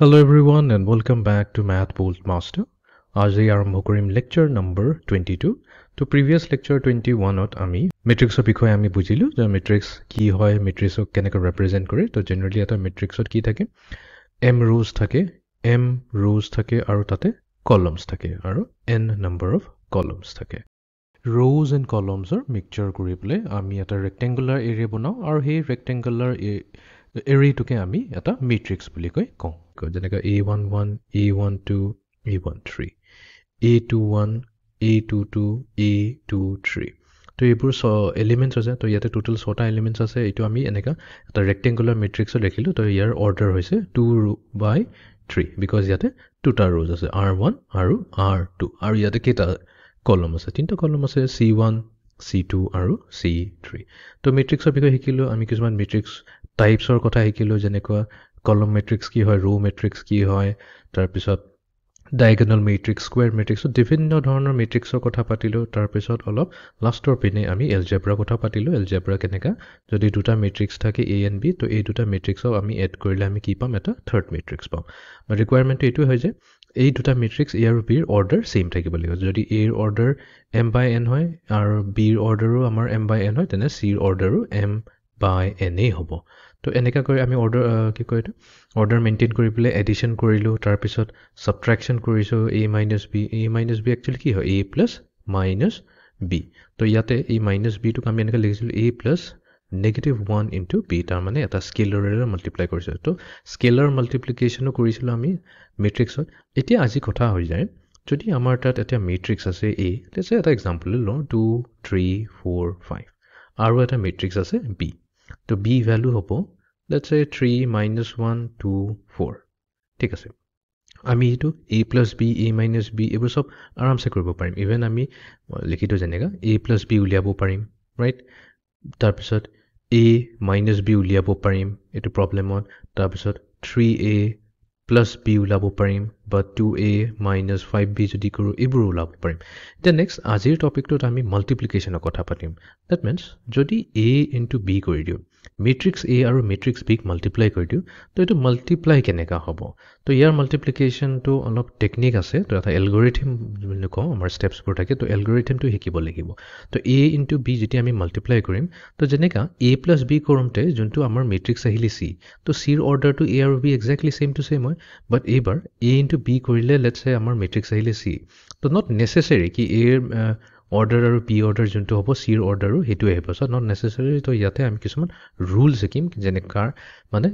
Hello everyone and welcome back to Math Bolt Master. আজি আৰম্ভ কৰিম lecture number 22. তো previous lecture 21ত আমি matrixৰ বিষয়ে আমি বুজিলো যে matrix কি হয়, matrixক কেনেকৈ represent কৰে. তো generally এটা matrixত কি থাকে? m rows থাকে আৰু তাতে columns থাকে আৰু n number of columns থাকে. Rows and columns are mixture কৰি পেলাই আমি এটা rectangular area বনাও আৰু সেই rectangular এৰেটোকে আমি এটা matrix বুলি কওঁ যেনেকৈ A11 A12 A13 A21 A22 A23 তো এইবোৰ এলিমেন্টস আছে তো ইয়াতে টোটাল 6টা এলিমেন্টস আছে এইটো আমি এনেকা এটা ৰেক্টেংগুলাৰ মেট্ৰিক্সত দেখিলো তো ইয়াৰ অৰ্ডাৰ হৈছে 2/3 বিকজ ইয়াতে দুটা rows আছে R1 আৰু R2 আৰু ইয়াতে কেইটা কলম আছে তিনটা কলম আছে C1 C2 আৰু C3 তো মেট্ৰিক্সৰ বিষয়ে শিকিলো আমি কিছুমান মেট্ৰিক্স টাইপছৰ কথা শিকিলো যেনেকৈ কলম মেট্ৰিক্স কি হয় ৰো মেট্ৰিক্স কি হয় তাৰ পিছত ডায়াগোনাল মেট্ৰিক্স স্কয়াৰ মেট্ৰিক্স বিভিন্ন ধৰণৰ মেট্ৰিক্সৰ কথা পাতিলো তাৰ পিছত অলপ লাষ্টৰ পিনে আমি এলজেব্ৰা কথা পাতিলো এলজেব্ৰা কেনেকা যদি দুটা মেট্ৰিক্স থাকে a and b তো এই দুটা মেট্ৰিক্সক আমি এড কৰিলে আমি কি পাম এটা থাৰ্ড মেট্ৰিক্স পাম ৰিকোয়াৰমেন্ট এইটো হয় যে এই দুটা মেট্ৰিক্স a আৰু b ৰ অৰ্ডাৰ সেম থাকিব লাগিব যদি a ৰ অৰ্ডাৰ m/n হয় আৰু b ৰ অৰ্ডাৰো আমাৰ m/n হয় তেনে c ৰ অৰ্ডাৰো m/n হ'ব তো এনেকা কৰি আমি অৰ্ডাৰ কি কয় এটো অৰ্ডাৰ মেইনটেইন কৰি পেলাই এডিশন কৰিলো তাৰ পিছত সাবট্ৰাকশন কৰিছো a - b একচুয়ালি কি হয় a - b তো ইয়াতে a - b টোক আমি এনেকা লিখিছিলো a - -1 into b তাৰ মানে এটা স্কেলাৰেৰে মাল্টিপ্লাই কৰিছো তো স্কেলাৰ মাল্টিপ্লিকেশনো কৰিছিলো আমি মেট্ৰিক্সত এতিয়া আজি কথা হৈ যায় যদি আমাৰ তাত এটা মেট্ৰিক্স আছে a লেটস এটা এক্সাম্পল লও 2 3 4 5 আৰু এটা মেট্ৰিক্স আছে b তো b ভ্যালু হ'ব let's say 3 - 1 2 4 ঠিক আছে আমি এটো a + b a - b এবোৰ সব আৰামসে কৰিব পাৰিম ইভেন আমি লিখিতো জেনেগা a + b উলিয়াব পাৰিম ৰাইট তাৰ পিছত a - b উলিয়াব পাৰিম এটো প্ৰবলেমত তাৰ পিছত 3a + b উলাব পাৰিম বা 2a - 5b যদি কৰো এবোৰ উলাব পাৰিম তে নেক্সট আজিৰ টপিকটোত আমি মাল্টিপ্লিকেশনৰ কথা পাতিম দ্যাট মিন্স যদি a * b কৰি দিও matrix A আৰু matrix B ক multiply কৰি দিও তো এটো multiply কেনেকা হ'ব তো ইয়াৰ multiplication টো অলপ টেকনিক আছে তো এটা algorithm বুলি কওঁ আমাৰ steps বোৰ থাকে তো algorithm টো শিকিব লাগিব তো A * B যদি আমি multiply কৰিম তো যেনেকা A + B কৰোমতে যোনটো আমাৰ matrix আহিলে C তো C ৰ অৰ্ডাৰ টো A আৰু B exactly same to same হয় but এবাৰ A * B কৰিলে let's say আমাৰ matrix আহিলে C তো not necessary কি A order আৰু b order যোনটো হ'ব c ৰ অৰ্ডাৰো হেতু আহিব সো not necessary তো ইয়াতে আমি কিছুমান ৰুল শিকিম যেনেকা মানে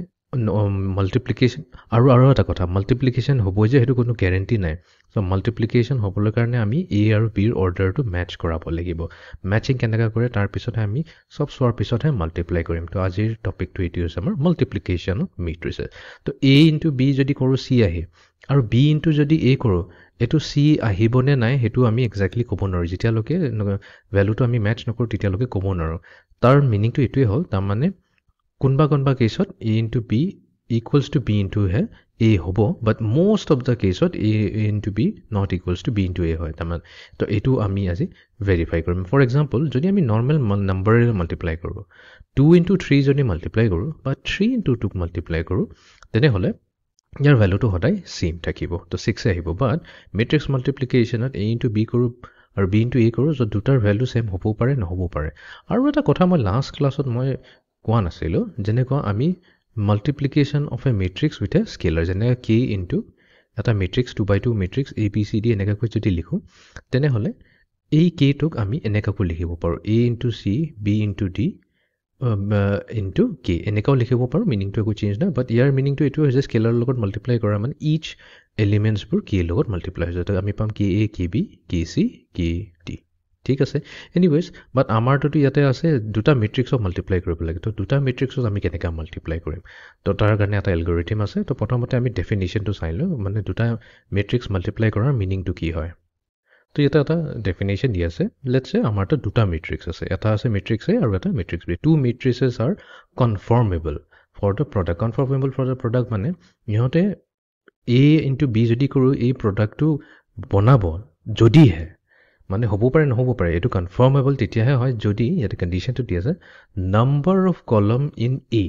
মাল্টিপ্লিকেশন আৰু এটা কথা মাল্টিপ্লিকেশন হ'ব যে হেতু কোনো গ্যাৰান্টি নাই সো মাল্টিপ্লিকেশন হ'বলৈ কাৰণে আমি a আৰু b ৰ অৰ্ডাৰটো ম্যাচ কৰাব লাগিব ম্যাচিং কেনেকা কৰে তাৰ পিছতহে আমি সব সোৱাৰ পিছতহে মাল্টিপ্লাই কৰিম তো আজিৰ টপিকটো এটি হৈছে আমাৰ মাল্টিপ্লিকেশন অফ মেট্ৰিক্স তো a * b যদি কৰো c আহে আৰু b * যদি a কৰো এটো c আহিবনে নাই হেতু আমি এক্স্যাক্টলি ক'ব নোৱাৰো যেতিয়ালৈকে ভ্যালুটো আমি ম্যাচ নকৰো তেতিয়ালৈকে ক'ব নোৱাৰো তাৰ মিনিংটো এটোই হ'ল তাৰ মানে কোনবা কেছত a * b equals to b * a হ'ব but most of the caseত a * b not equals to b * a হয় তাৰ মানে তো এটো আমি আজি ভেৰিফাই কৰিম ফৰ এক্সাম্পল যদি আমি নৰমাল নম্বৰেৰে মাল্টিপ্লাই কৰো 2 * 3 যদি মাল্টিপ্লাই কৰো বা 3 * 2 ক মাল্টিপ্লাই কৰো তেনে হলে ইয়াৰ ভ্যালুটো সদায় সেম থাকিব তো 6 আহিব বাট মেট্ৰিক্স মাল্টিপ্লিকেশনত a * b কৰো আৰু b * a কৰো যত দুটাৰ ভ্যালু সেম হ'ব পাৰে নহ'ব পাৰে আৰু এটা কথা মই লাষ্ট ক্লাছত মই কোৱা নাছিলো যেনেকৈ আমি multiplication of a matrix with a scalar যেনে k into এটা matrix 2x2 matrix abcd এনেকা কৈ যদি লিখো তেনে হলে এই k টোক আমি এনেকা কৈ লিখিব পাৰো a into c b into d into k এনেকাও লিখিব পাৰো মিনিং টো একো চেঞ্জ নাই বাট ইয়াৰ মিনিং টো এটো হৈছে স্কেলাৰ লগত মাল্টিপ্লাই কৰা মানে ইচ এলিমেন্টস বোৰ k লগত মাল্টিপ্লাই হৈ যায় তো আমি পাম ka kb kc kd ঠিক আছে এনিৱেজ বাট আমাৰটো ইয়াতে আছে দুটা মেট্ৰিক্সক মাল্টিপ্লাই কৰিব লাগে তো দুটা মেট্ৰিক্সক আমি কেনেকা মাল্টিপ্লাই কৰিম তো তাৰ কাৰণে এটা এলগৰিথম আছে তো প্ৰথমতে আমি ডেফিনিশনটো চাই লও মানে দুটা মেট্ৰিক্স মাল্টিপ্লাই কৰাৰ মিনিংটো কি হয় তো এটা ডেফিনিশন দি আছে লেটস সে আমাৰটো দুটা মেট্ৰিক্স আছে এটা আছে মেট্ৰিক্স A আৰু এটা matrix B two matrices are conformable for the product মানে ইহতে A into B যদি কৰো এই প্ৰডাক্টটো বনাব যদিহে মানে হ'ব পাৰে নহ'ব পাৰে এটো কনফাৰ্মেবল তেতিয়াহে হয় যদি ইয়াতে কন্ডিশনটো দি আছে নাম্বাৰ অফ কলম ইন A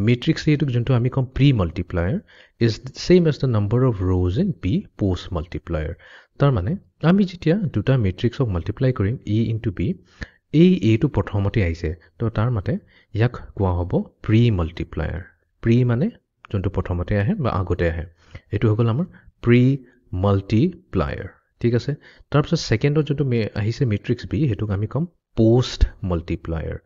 matrix A টোক যোনটো আমি কম pre multiplier is same as the number of rows in B post multiplier তাৰ মানে আমি যেতিয়া দুটা matrixক multiply কৰিম A into B এই A টো প্ৰথমতে আহিছে তো তাৰ মতে ইয়াক কোৱা হ'ব pre multiplier pre মানে যোনটো প্ৰথমতে আহে বা আগতে আহে এটো হগল আমাৰ pre multiplier ঠিক আছে তাৰপিছত সেকেন্ডৰ যোনটো আহিছে matrix B হেতুক আমি কম post multiplier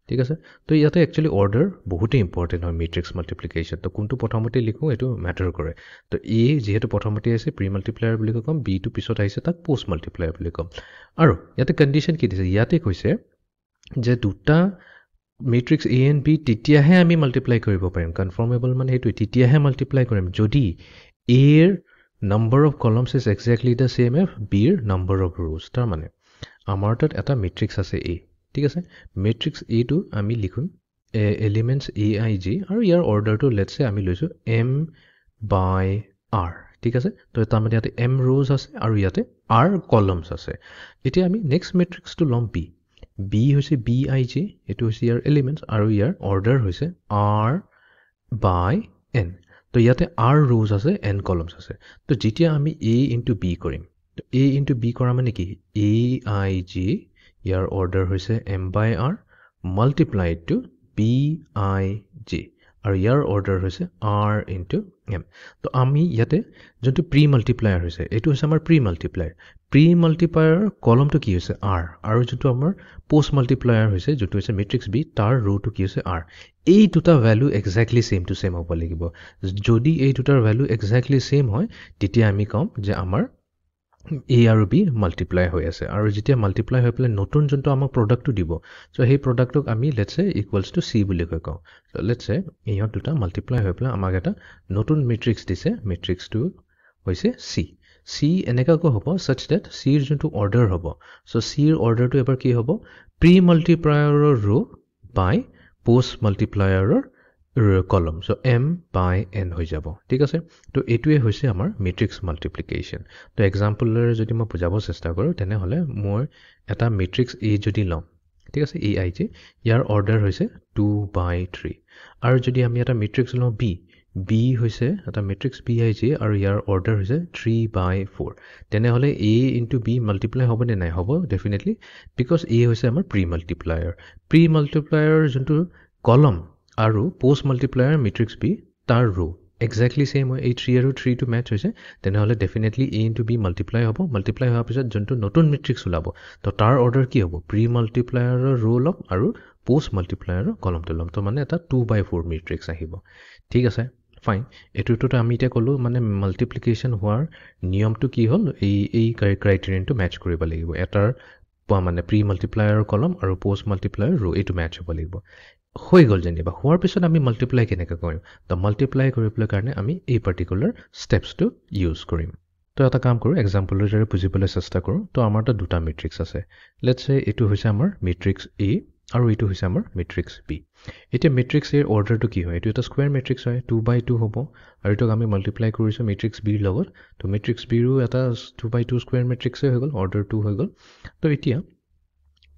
ঠিক আছে তো ইয়াতে একচুয়ালি অৰ্ডাৰ বহুতে ইম্পৰ্টেন্ট হয় matrix multiplication তো কোনটো প্ৰথমতে লিখো এটো ম্যাটাৰ কৰে তো A যেহেতু প্ৰথমতে আছে pre multiplier বুলি কম B টো পিছত আহিছে তাক post multiplier বুলি কম আৰু ইয়াতে কন্ডিশন কি দিছে ইয়াতে কৈছে যে দুটা matrix A and B তেতিয়াহে আমি মাল্টিপ্লাই কৰিব পাৰিম কনফৰ্মেবল মানে হেতু তেতিয়াহে মাল্টিপ্লাই কৰিম যদি A এৰ number of columns is exactly the same as B এৰ number of rows তাৰ মানে আমাৰ তাত এটা matrix আছে A ঠিক আছে matrix A টো আমি লিখুম elements A I J আৰু ইয়াৰ অৰ্ডাৰটো লেটস সে আমি লৈছো M by R ঠিক আছে তো তাৰ মানে ইয়াতে M rows আছে আৰু ইয়াতে R columns আছে এতিয়া আমি next matrix টো লম B হৈছে B I J এটো হৈছে ইয়াৰ elements আৰু ইয়াৰ অৰ্ডাৰ হৈছে R by N তো ইয়াতে R rows আছে N columns আছে তো যেতিয়া আমি A into B কৰিম তো A into B কৰা মানে কি A I J year order হৈছে M by R multiplied to B I J আৰু ইয়াৰ অৰ্ডাৰ হৈছে R into M তো আমি ইয়াতে যোনটো প্ৰি মাল্টিপ্লায়াৰ হৈছে এটো হৈছে আমাৰ প্ৰি মাল্টিপ্লায়াৰ কলমটো কি হৈছে R আৰু যোনটো আমাৰ পোষ্ট মাল্টিপ্লায়াৰ হৈছে যোনটো হৈছে মেট্ৰিক্স B তাৰ ৰোটো কি হৈছে R এই দুটা value exactly same to same হ'ব লাগিব যদি এই দুটাৰ ভ্যালু এক্স্যাক্টলি সেম হয় তেতিয়া আমি কম যে আমাৰ A আৰু B মাল্টিপ্লাই হৈ আছে আৰু যেতিয়া মাল্টিপ্লাই হৈ পেলে নতুন যোনটো আমাক প্ৰডাক্টটো দিব সো সেই প্ৰডাক্টক আমি লেটস সে ইকুৱেলস টু C বুলি কওঁ সো লেটস সে ইহত দুটা মাল্টিপ্লাই হৈ পেলে আমাক এটা নতুন মেট্ৰিক্স দিছে মেট্ৰিক্সটো হৈছে C এনেকাকৈ হ'ব such that C এৰ যোনটো অৰ্ডাৰ হ'ব সো C এৰ অৰ্ডাৰটো এবাৰ কি হ'ব প্ৰি মাল্টিপ্লায়াৰৰ ৰো বাই post মাল্টিপ্লায়াৰৰ column so M by N হৈ যাব ঠিক আছে তো এটোৱে হৈছে আমাৰ matrix multiplication তো এক্সাম্পলৰে যদি মই বুজাব চেষ্টা কৰো তেনে হলে মই এটা matrix A যদি লম ঠিক আছে AIJ ইয়াৰ অৰ্ডাৰ হৈছে 2/3 আৰু যদি আমি এটা matrix লম B হৈছে এটা matrix BIJ আৰু ইয়াৰ অৰ্ডাৰ হৈছে 3/4 তেনে হলে A into B multiply হ'ব নে নাই হ'ব definitely because A হৈছে আমাৰ pre multiplier যোনটো column আৰু পোষ্ট মাল্টিপ্লায়াৰ মেট্ৰিক্স B তাৰ ৰো এক্স্যাক্টলি সেম হয় এই 3 আৰু 3 টো ম্যাচ হৈছে তেনে হলে definitely A into B multiply হ'ব মাল্টিপ্লাই হোৱাৰ পিছত যোনটো নতুন মেট্ৰিক্স ওলাব তো তাৰ অৰ্ডাৰ কি হ'ব প্ৰি মাল্টিপ্লায়াৰৰ ৰো লম আৰু পোষ্ট মাল্টিপ্লায়াৰৰ কলমটো লম তো মানে এটা 2/4 মেট্ৰিক্স আহিব ঠিক আছে ফাইন এটোটো আমি এতিয়া কলো মানে মাল্টিপ্লিকেশন হোৱাৰ নিয়মটো কি হ'ল এই ক্ৰাইটেৰিয়ানটো ম্যাচ কৰিব লাগিব এটাৰ মানে প্ৰি মাল্টিপ্লায়াৰৰ কলম আৰু পোষ্ট মাল্টিপ্লায়াৰ ৰো এটো ম্যাচ হ'ব লাগিব হৈ গল যেনিবা হোৱাৰ পিছত আমি মাল্টিপ্লাই কেনেকৈ কৰিম তো মাল্টিপ্লাই কৰিবলৈ কাৰণে আমি এই পাৰ্টিকুলাৰ ষ্টেপছটো ইউজ কৰিম তো এটা কাম কৰো এক্সাম্পলৰ দৰে বুজিবলৈ চেষ্টা কৰো তো আমাৰ তাত দুটা মেট্ৰিক্স আছে লেটস সে এটো হৈছে আমাৰ মেট্ৰিক্স A আৰু এটো হৈছে আমাৰ মেট্ৰিক্স B এতিয়া মেট্ৰিক্স A অৰ্ডাৰটো কি হয় এটো এটা স্কয়াৰ মেট্ৰিক্স হয় 2/2 হ'ব আৰু এটোক আমি মাল্টিপ্লাই কৰিছো মেট্ৰিক্স B লগত তো মেট্ৰিক্স B ৰো এটা 2/2 স্কয়াৰ মেট্ৰিক্স হৈ গল অৰ্ডাৰ 2 হৈ গল তো এতিয়া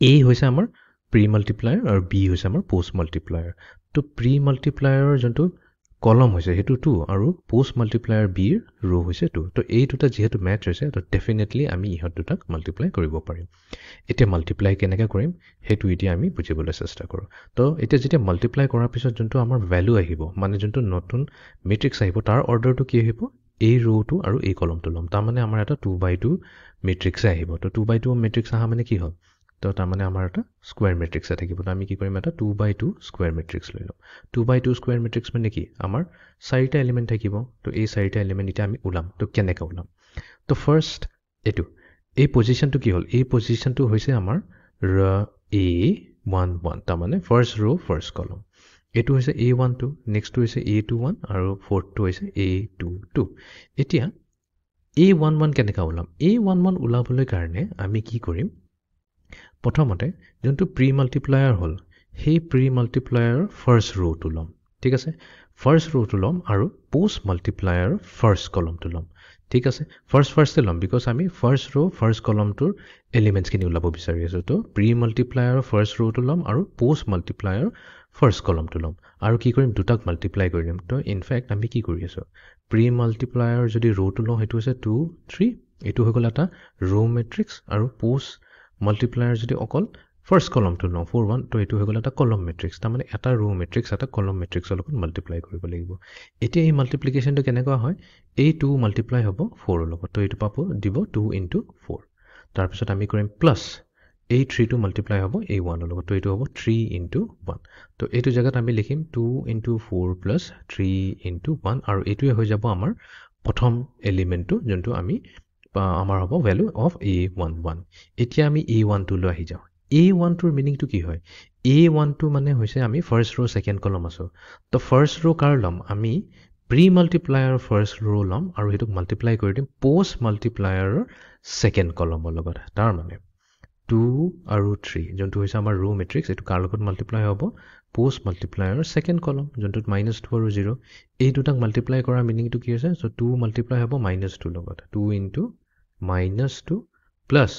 A হৈছে আমাৰ প্ৰি মাল্টিপ্লায়াৰ আৰু B হৈছে আমাৰ পোষ্ট মাল্টিপ্লায়াৰ তো প্ৰি মাল্টিপ্লায়াৰৰ যোনটো কলম হৈছে হেতু 2 আৰু পোষ্ট মাল্টিপ্লায়াৰ B ৰ ৰো হৈছে 2 তো এই দুটা যেহেতু ম্যাচ হৈছে তো ডেফিনেটলি আমি ইহত দুটাক মাল্টিপ্লাই কৰিব পাৰিম এতিয়া মাল্টিপ্লাই কেনেকৈ কৰিম হেতু এতিয়া আমি বুজিবলৈ চেষ্টা কৰো তো এতিয়া যেতিয়া মাল্টিপ্লাই কৰাৰ পিছত যোনটো আমাৰ ভ্যালু আহিব মানে যোনটো নতুন মেট্ৰিক্স আহিব তাৰ অৰ্ডাৰটো কি আহিব এই ৰোটো আৰু এই কলমটো লম তাৰ মানে আমাৰ এটা 2/2 মেট্ৰিক্স আহিব তো 2/2 মেট্ৰিক্স আহা মানে কি হ'ল তো তাৰ মানে আমাৰ এটা স্কয়াৰ মেট্ৰিক্স থাকিব তো আমি কি কৰিম এটা 2/2 স্কয়াৰ মেট্ৰিক্স লৈ লম 2/2 স্কয়াৰ মেট্ৰিক্স মানে কি আমাৰ চাৰিটা এলিমেন্ট থাকিব তো এই চাৰিটা এলিমেন্ট এটা আমি উলাম তো কেনেকৈ উলাম তো ফাৰ্স্ট এটো এই পজিশনটো কি হ'ল এই পজিশনটো হৈছে আমাৰ A11 তাৰ মানে ফাৰ্স্ট ৰো ফাৰ্স্ট কলম এটো হৈছে A12 নেক্সটটো হৈছে A21 আৰু ফৰ্থটো হৈছে A22 এতিয়া A11 কেনেকৈ উলাম A11 উলাবলৈ কাৰণে আমি কি কৰিম প্ৰথমতে যোনটো প্ৰি মাল্টিপ্লায়াৰ হ'ল সেই প্ৰি মাল্টিপ্লায়াৰ ফাৰ্স্ট ৰোটো লম ঠিক আছে ফাৰ্স্ট ৰোটো লম আৰু পোষ্ট মাল্টিপ্লায়াৰ ফাৰ্স্ট কলমটো লম ঠিক আছে ফাৰ্ষ্টে ল'ম বিকজ আমি ফাৰ্ষ্ট ৰ' ফাৰ্ষ্ট কলমটোৰ এলিমেণ্টছখিনি ওলাব বিচাৰি আছোঁ তো প্ৰি মাল্টিপ্লায়াৰৰ ফাৰ্ষ্ট ৰ'টো ল'ম আৰু পোষ্ট মাল্টিপ্লায়াৰ ফাৰ্ষ্ট কলমটো ল'ম আৰু কি কৰিম দুটাক মাল্টিপ্লাই কৰি দিম তো ইনফেক্ট আমি কি কৰি আছোঁ প্ৰি মাল্টিপ্লায়াৰ যদি ৰ'টো লওঁ সেইটো হৈছে 2 3 এইটো হৈ গ'ল এটা ৰ' মেট্ৰিক্স আৰু পোষ্ট মাল্টিপ্লায়াৰ যদি অকল ফাৰ্ষ্ট কলমটো লওঁ 4 1 তো এইটো হৈ গ'ল এটা কলম মেট্ৰিক্স তাৰমানে এটা ৰ' মেট্ৰিক্স এটা কলম মেট্ৰিক্সৰ লগত মাল্টিপ্লাই কৰিব লাগিব এতিয়া এই মাল্টিপ্লিকেশ্যনটো কেনেকুৱা হয় এই 2 মাল্টিপ্লাই হ'ব 4 ৰ লগত তো এইটো পাব দিব 2 ইনটু 4 তাৰপিছত আমি কৰিম প্লাছ এই 3 টো মাল্টিপ্লাই হ'ব এই 1 ৰ লগত তো এইটো হ'ব 3 ইনটু 1 তো এইটো জায়গাত আমি লিখিম 2 ইনটু 4 প্লাছ 3 ইনটু 1 আৰু এইটোৱে হৈ যাব আমাৰ প্ৰথম এলিমেণ্টটো যোনটো আমি আমাৰ হ'ব ভ্যালু অফ a11 এতিয়া আমি a12 লৈ আহি যাওঁ a1 টোৰ মিনিংটো কি হয় a1 টো মানে হৈছে আমি ফাৰ্ষ্ট ৰ' ছেকেণ্ড কলম আছো তো ফাৰ্ষ্ট ৰ' কাৰ ল'ম আমি প্ৰি মাল্টিপ্লায়াৰ ফাৰ্ষ্ট ৰ' ল'ম আৰু এইটোক মাল্টিপ্লাই কৰি দিম পোষ্ট মাল্টিপ্লায়াৰৰ ছেকেণ্ড কলমৰ লগত তাৰ মানে 2 আৰু 3 যোনটো হৈছে আমাৰ ৰ' মেট্ৰিক্স এইটো কাৰ লগত মাল্টিপ্লাই হ'ব পোষ্ট মাল্টিপ্লায়াৰৰ ছেকেণ্ড কলম যোনটোত -2 আৰু 0 এই দুটাক মাল্টিপ্লাই কৰাৰ মিনিংটো কি হৈছে সো 2 মাল্টিপ্লাই হ'ব -2 লগত 2 ইনটু -2 প্লাছ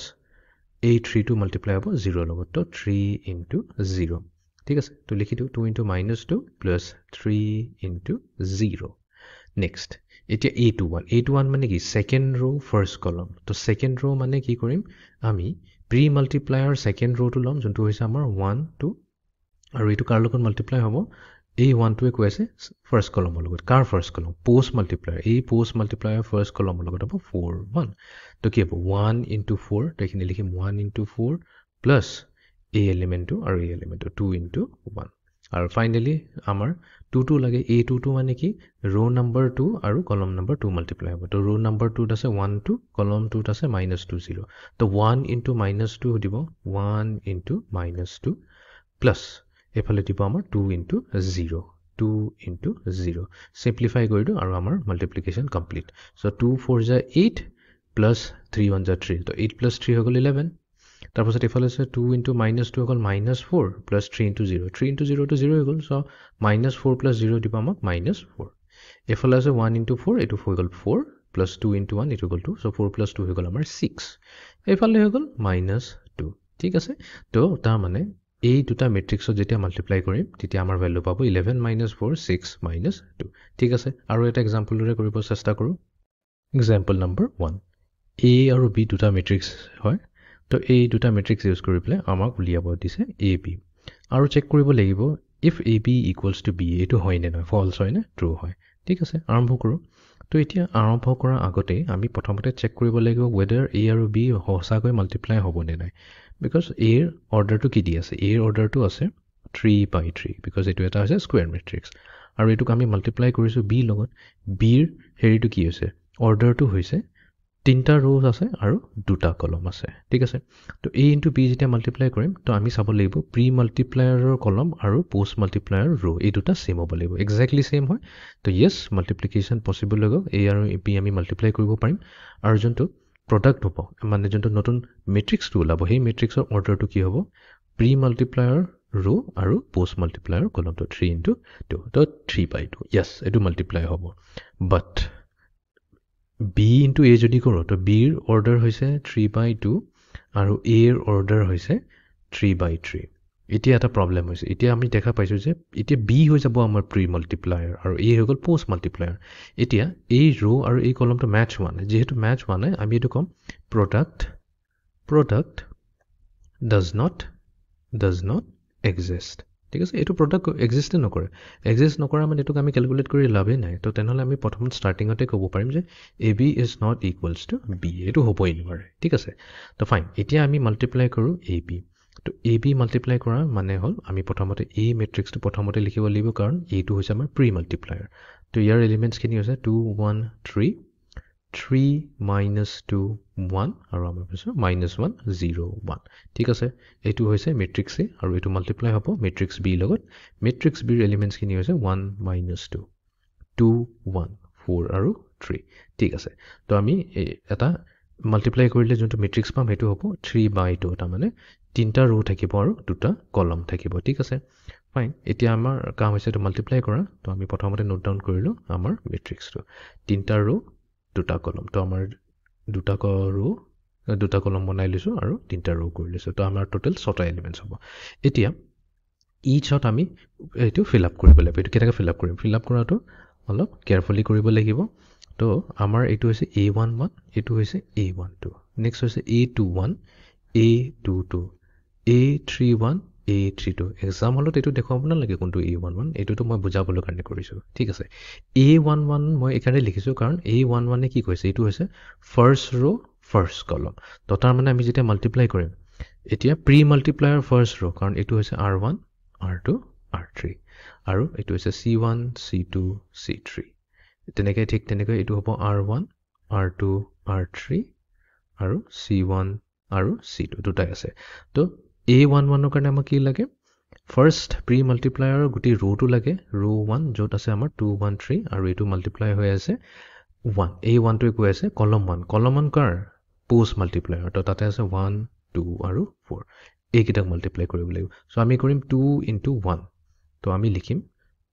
এই 3 টো মাল্টিপ্লাই হ'ব 0 লগত তো 3 ইনটু 0 ঠিক আছে তো লিখি দিওঁ 2 ইনটু -2 প্লাছ 3 ইনটু 0 নেক্সট এতিয়া a21 মানে কি সেকেন্ড ৰ' ফাৰ্ষ্ট কলম তো সেকেন্ড ৰ' মানে কি কৰিম আমি প্ৰি মাল্টিপ্লায়াৰ সেকেন্ড ৰ'টো ল'ম যোনটো হৈছে আমাৰ 1 2 আৰু এইটো কাৰ লগত মাল্টিপ্লাই হ'ব এই 1 টোৱে কৈ আছে ফাৰ্ষ্ট কলমৰ লগত কাৰ ফাৰ্ষ্ট কলম পোষ্ট মাল্টিপ্লায়াৰ এই পোষ্ট মাল্টিপ্লায়াৰ ফাৰ্ষ্ট কলমৰ লগত হ'ব 4 1 তো কি হ'ব 1 ইনটু 4 তো এখিনি লিখিম 1 ইনটু 4 প্লাছ এই এলিমেণ্টটো আৰু এই এলিমেণ্টটো 2 ইনটু 1 আৰু ফাইনালি আমাৰ 2 লাগে a22 মানে কি ৰ' নম্বৰ 2 আৰু কলম নম্বৰ 2 মাল্টিপ্লাই হ'ব তো ৰ' নম্বৰ 2 আছে 1 2 কলম 2 আছে -2 0 তো 1 ইনটু -2 দিব 1 ইনটু -2 প্লাছ এফালে দিব আমাৰ 2 ইনটু 0 2 ইনটু 0 সিম্পলিফাই কৰি দিওঁ আৰু আমাৰ মাল্টিপ্লিকেশ্যন কমপ্লিট সো 2 4 যা 8 প্লাছ 3 1 যা 3 তো 8 প্লাছ 3 হৈ গ'ল 11 তাৰপিছত এফালে আছে 2 ইনটু -2 হৈ গ'ল -4 প্লাছ 3 ইনটু 0 3 ইনটু 0 টো 0 হৈ গ'ল সো -4 প্লাছ 0 দিব আমাক -4 এফালে আছে 1 ইনটু 4 এইটো হৈ গ'ল 4 প্লাছ 2 ইনটু 1 এইটো গ'ল 2 সো 4 প্লাছ 2 হৈ গ'ল আমাৰ 6 এফালে হৈ গ'ল -2 ঠিক আছে তো তাৰ মানে এই দুটা মেট্ৰিক্সত যেতিয়া মাল্টিপ্লাই কৰিম তেতিয়া আমাৰ ভ্যালু পাব 11 -4 6 -2 ঠিক আছে আৰু এটা এক্সাম্পলৰে কৰিব চেষ্টা কৰোঁ এক্সাম্পল নম্বৰ 1 a আৰু b দুটা মেট্ৰিক্স হয় তো এই দুটা মেট্ৰিক্স ইউজ কৰি পেলাই আমাক উলিয়াব দিছে ab আৰু চেক কৰিব লাগিব if ab equals to b এইটো হয় নে নহয় ফলছ হয় নে ট্ৰু হয় ঠিক আছে আৰম্ভ কৰোঁ তো এতিয়া আৰম্ভ কৰাৰ আগতে আমি প্ৰথমতে চেক কৰিব লাগিব whether a আৰু b সঁচাকৈ মাল্টিপ্লাই হ'ব নে নাই বিকজ a ৰ অৰ্ডাৰটো কি দি আছে a ৰ অৰ্ডাৰটো আছে 3/3 বিকজ এইটো এটা হৈছে স্কুৱেৰ মেট্ৰিক্স আৰু এইটোক আমি মাল্টিপ্লাই কৰিছোঁ b লগত b ৰ হেৰিটো কি হৈছে অৰ্ডাৰটো হৈছে তিনটা ৰ'জ আছে আৰু দুটা কলম আছে ঠিক আছে তো a ইনটু b যেতিয়া মাল্টিপ্লাই কৰিম তো আমি চাব লাগিব প্ৰি মাল্টিপ্লায়াৰৰ কলম আৰু পোষ্ট মাল্টিপ্লায়াৰ ৰ' এই দুটা সেম হ'ব লাগিব এক্স্যাক্টলি সেম হয় তো ইয়েস মাল্টিপ্লিকেশ্যন পসিবল হৈ গ'ল a আৰু b আমি মাল্টিপ্লাই কৰিব পাৰিম আৰু যোনটো প্ৰডাক্ট হ'ব মানে যোনটো নতুন মেট্ৰিক্সটো ওলাব সেই মেট্ৰিক্সৰ অৰ্ডাৰটো কি হ'ব প্ৰি মাল্টিপ্লায়াৰ ৰ' আৰু পোষ্ট মাল্টিপ্লায়াৰ কলমটো 3 ইনটু 2 তো 3/2 ইয়েস এইটো মাল্টিপ্লাই হ'ব বাট b ইনটু a যদি কৰোঁ তো b ৰ অৰ্ডাৰ হৈছে 3/2 আৰু a ৰ অৰ্ডাৰ হৈছে 3/3 এতিয়া এটা প্ৰবলেম হৈছে এতিয়া আমি দেখা পাইছোঁ যে এতিয়া b হৈ যাব আমাৰ প্ৰি মাল্টিপ্লায়াৰ আৰু a হৈ গ'ল পোষ্ট মাল্টিপ্লায়াৰ এতিয়া এই ৰ' আৰু এই কলমটো মেচ হোৱা নাই যেহেতু মেচ হোৱা নাই আমি এইটো ক'ম প্ৰডাক্ট does not exist ঠিক আছে এইটো প্ৰডাক্ট এক্সিষ্টে নকৰে মানে এইটোক আমি ক্যালকুলেট কৰি লাভে নাই তো তেনেহ'লে আমি প্ৰথম ষ্টাৰ্টিঙতে ক'ব পাৰিম যে ab is not equals to b এইটো হ'বই নোৱাৰে ঠিক আছে তো ফাইন এতিয়া আমি মাল্টিপ্লাই কৰোঁ ab তো ab মাল্টিপ্লাই কৰা মানে হ'ল আমি প্ৰথমতে a মেট্ৰিক্সটো প্ৰথমতে লিখিব লাগিব কাৰণ এইটো হৈছে আমাৰ প্ৰি মাল্টিপ্লায়াৰ তো ইয়াৰ এলিমেণ্টছখিনি হৈছে 2 1 3 3 -2 1 আৰু আমাৰ পাইছোঁ -1 0 1 ঠিক আছে এইটো হৈছে মেট্ৰিক্স A আৰু এইটো মাল্টিপ্লাই হ'ব মেট্ৰিক্স B লগত মেট্ৰিক্স B ৰ এলিমেণ্টছখিনি হৈছে 1 -2 2 1 4 আৰু 3 ঠিক আছে তো আমি এটা মাল্টিপ্লাই কৰিলে যোনটো মেট্ৰিক্স পাম সেইটো হ'ব 3/2 তাৰমানে তিনটা ৰ' থাকিব আৰু দুটা কলম থাকিব ঠিক আছে ফাইন এতিয়া আমাৰ কাম হৈছে এইটো মাল্টিপ্লাই কৰা তো আমি প্ৰথমতে নোট ডাউন কৰিলোঁ আমাৰ মেট্ৰিক্সটো তিনটা ৰ' দুটা কলম তো আমাৰ দুটা ৰো দুটা কলম বনাই লৈছোঁ আৰু তিনিটা ৰো কৰি লৈছোঁ তো আমাৰ টোটেল 6টা এলিমেণ্টছ হ'ব এতিয়া ইচত আমি এইটো ফিল আপ কৰিব লাগিব এইটো কেনেকৈ ফিল আপ কৰিম ফিল আপ কৰাটো অলপ কেয়াৰফুলি কৰিব লাগিব তো আমাৰ এইটো হৈছে A11 এইটো হৈছে A12 নেক্সট হৈছে A21 A22 A31 A32 exam হলত এইটো দেখুৱাব নালাগে কোনটো A11 এইটোতো মই বুজাবলৈ কাৰণে কৰিছোঁ ঠিক আছে A11 মই এইকাৰণে লিখিছোঁ কাৰণ A11 কি কৈছে এইটো হৈছে ফাৰ্ষ্ট ৰো ফাৰ্ষ্ট কলম তো তাৰ মানে আমি যেতিয়া মাল্টিপ্লাই কৰিম এতিয়া প্ৰি মাল্টিপ্লায়াৰ ফাৰ্ষ্ট ৰো কাৰণ এইটো হৈছে R1 R2 R3 আৰু এইটো হৈছে C1 C2 C3 তেনেকৈ ঠিক তেনেকৈ এইটো হ'ব R1 R2 R3 আৰু C1 আৰু C2 দুটাই আছে তো A11 ৰ কাৰণে আমাক কি লাগে ফাৰ্ষ্ট প্ৰি মাল্টিপ্লায়াৰৰ গোটেই ৰোটো লাগে ৰো 1 য'ত আছে আমাৰ 2 1 3 আৰু এইটো মাল্টিপ্লাই হৈ আছে 1 A1 টোৱে কৈ আছে কলম 1 কাৰ পোষ্ট মাল্টিপ্লায়াৰ তো তাতে আছে 1 2 আৰু 4 এইকেইটাক মাল্টিপ্লাই কৰিব লাগিব সো আমি কৰিম 2 ইনটু 1 তো আমি লিখিম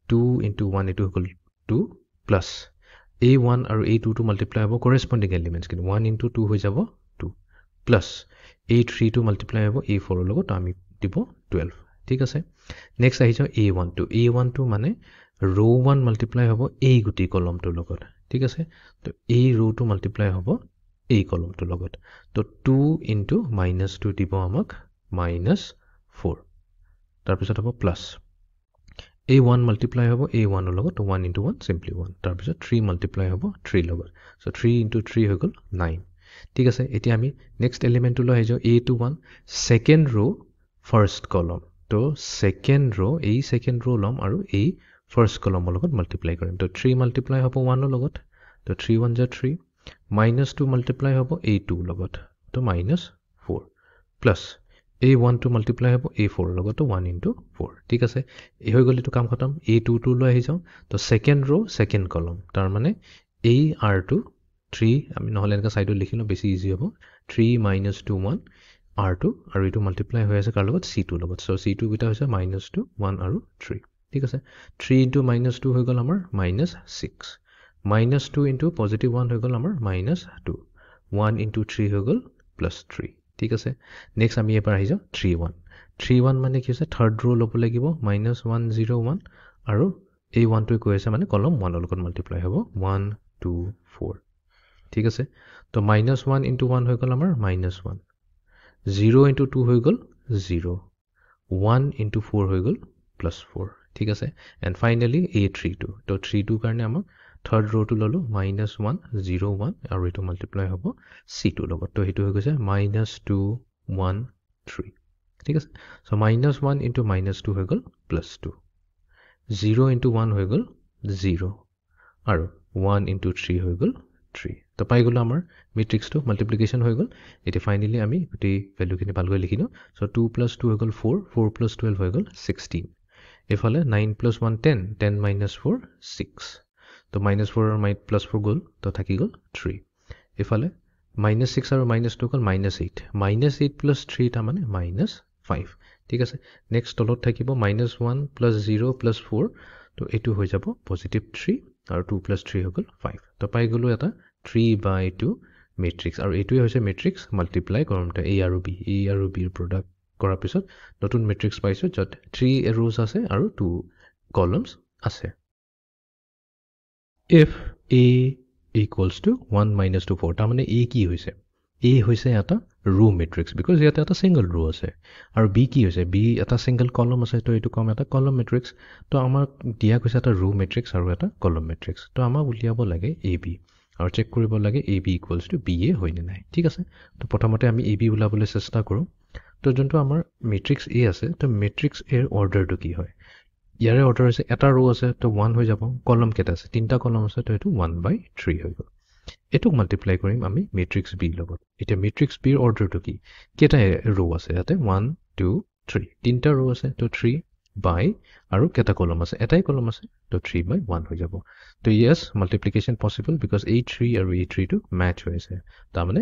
2 ইনটু 1 এইটো হ'ল 2 প্লাছ A1 আৰু A2 টো মাল্টিপ্লাই হ'ব কৰেছপণ্ডিং এলিমেণ্টছ কিন্তু 1 ইনটু 2 হৈ যাব 2 প্লাছ A3 টো মাল্টিপ্লাই হ'ব A4 ৰ লগত আমি দিব 12 ঠিক আছে নেক্সট আহি যাওঁ A1 টো মানে ৰো 1 মাল্টিপ্লাই হ'ব এই গোটেই কলমটোৰ লগত ঠিক আছে তো এই ৰোটো মাল্টিপ্লাই হ'ব এই কলমটোৰ লগত তো 2 ইনটু -2 দিব আমাক -4 তাৰপিছত হ'ব প্লাছ A1 মাল্টিপ্লাই হ'ব A1 ৰ লগত 1 ইনটু 1 চিম্পলি 1 তাৰপিছত 3 মাল্টিপ্লাই হ'ব 3 লগত সো 3 ইনটু 3 হৈ গ'ল 9 ঠিক আছে এতিয়া আমি নেক্সট এলিমেণ্টটো লৈ আহি যাওঁ A21 সেকেন্ড ৰো ফাৰ্ষ্ট কলম তো সেকেন্ড ৰো এই সেকেন্ড ৰো লম আৰু এই ফাৰ্ষ্ট কলমৰ লগত মাল্টিপ্লাই কৰিম তো 3 মাল্টিপ্লাই হ'ব 1 ৰ লগত তো 3 1 * 3 -2 মাল্টিপ্লাই হ'ব A2 লগত তো -4 প্লাছ A1 টো মাল্টিপ্লাই হ'ব A4 ৰ লগত 1 ইনটু 4 ঠিক আছে এই হৈ গ'ল এইটো কাম খতম A2 টো লৈ আহি যাওঁ তো সেকেন্ড ৰো সেকেন্ড কলম তাৰ মানে এই R2 3 আমি নহলে এনেকা সাইডত লিখিনো বেছি ইজি হ'ব 3 - 2 1 R2 আৰু এইটো মাল্টিপ্লাই হৈ আছে কাৰ লগত C2 লগত সো C2 গিটা হৈছে -2 1 আৰু 3 ঠিক আছে 3 ইনটু -2 হৈ গ'ল আমাৰ -6 -2 ইনটু পজিটিভ 1 হৈ গ'ল আমাৰ -2 1 ইনটু 3 হৈ গ'ল +3 ঠিক আছে নেক্সট আমি এবাৰ আহি যাওঁ 3 1 মানে কি হৈছে থাৰ্ড ৰো ল'ব লাগিব -1 0 1 আৰু এই 1 টোৱে কৈ আছে মানে কলম 1 ৰ লগত মাল্টিপ্লাই হ'ব 1 2 4 ঠিক আছে তো -1 ইনটু 1 হৈ গ'ল আমাৰ -1 0 ইনটু 2 হৈ গ'ল 0 1 ইনটু 4 হৈ গ'ল +4 ঠিক আছে এণ্ড ফাইনেলি A32 তো 32 কাৰণে আমাক থাৰ্ড ৰোটো ললো -1 0 1 আৰু এইটো মাল্টিপ্লাই হ'ব C2 লগত তো হেতু হৈ গৈছে -2 1 3 ঠিক আছে সো -1 ইনটু -2 হৈ গ'ল +2 0 ইনটু 1 হৈ গ'ল 0 আৰু 1 ইনটু 3 হৈ গ'ল 3 তো পাই গ'লো আমাৰ মেট্ৰিক্সটো মাল্টিপ্লিকেশ্যন হৈ গ'ল এতিয়া ফাইনেলি আমি গোটেই ভ্যালুখিনি ভালকৈ লিখিনো সো 2 + 2 হৈ গ'ল 4 4 + 12 হৈ গ'ল 16 এফালে 9 + 1 10 10 - 4 6 তো -4 আৰু +4 গ'ল তো থাকি গ'ল 3 এফালে -6 আৰু -2 গ'ল -8 -8 + 3 টা মানে -5 ঠিক আছে নেক্সট তলত থাকিব -1 + 0 + 4 তো এটো হৈ যাব +3 আৰু 2 + 3 হৈ গ'ল 5 তো পাই গ'লো এটা 3/2 মেট্ৰিক্স আৰু এইটোৱে হৈছে মেট্ৰিক্স মাল্টিপ্লাই কৰোঁতে A আৰু B ৰ প্ৰডাক্ট কৰাৰ পিছত নতুন মেট্ৰিক্স পাইছো য'ত 3 rows আছে আৰু 2 columns আছে if A equals to 1 - 2 4 তাৰ মানে A কি হৈছে A হৈছে এটা row matrix because ইয়াতে এটা single row আছে আৰু B কি হৈছে B এটা single column আছে তো এইটো কম এটা column matrix তো আমাক দিয়া গৈছে এটা row matrix আৰু এটা column matrix তো আমাক উলিয়াব লাগে AB আৰু চেক কৰিব লাগে AB equals to BA হয় নে নাই ঠিক আছে তো প্ৰথমতে আমি AB উলাবলৈ চেষ্টা কৰো তো যোনটো আমাৰ matrix A আছে তো matrix A ৰ অৰ্ডাৰটো কি হয় ইয়াৰে অৰ্ডাৰ আছে এটা ৰো আছে তো 1 হৈ যাব কলম কেটা আছে তিনটা কলম আছে তো এটো 1/3 হৈ গ'ল এটোক মাল্টিপ্লাই কৰিম আমি matrix B লগত এটা matrix B ৰ অৰ্ডাৰটো কি কেটা ৰো আছে ইয়াতে 1 2 3 তিনটা ৰো আছে তো 3 by আৰু কেটা কলম আছে এটাই কলম আছে তো 3/1 হৈ যাব তো yes multiplication possible because A3 আৰু A3 টো ম্যাচ হৈ আছে তাৰ মানে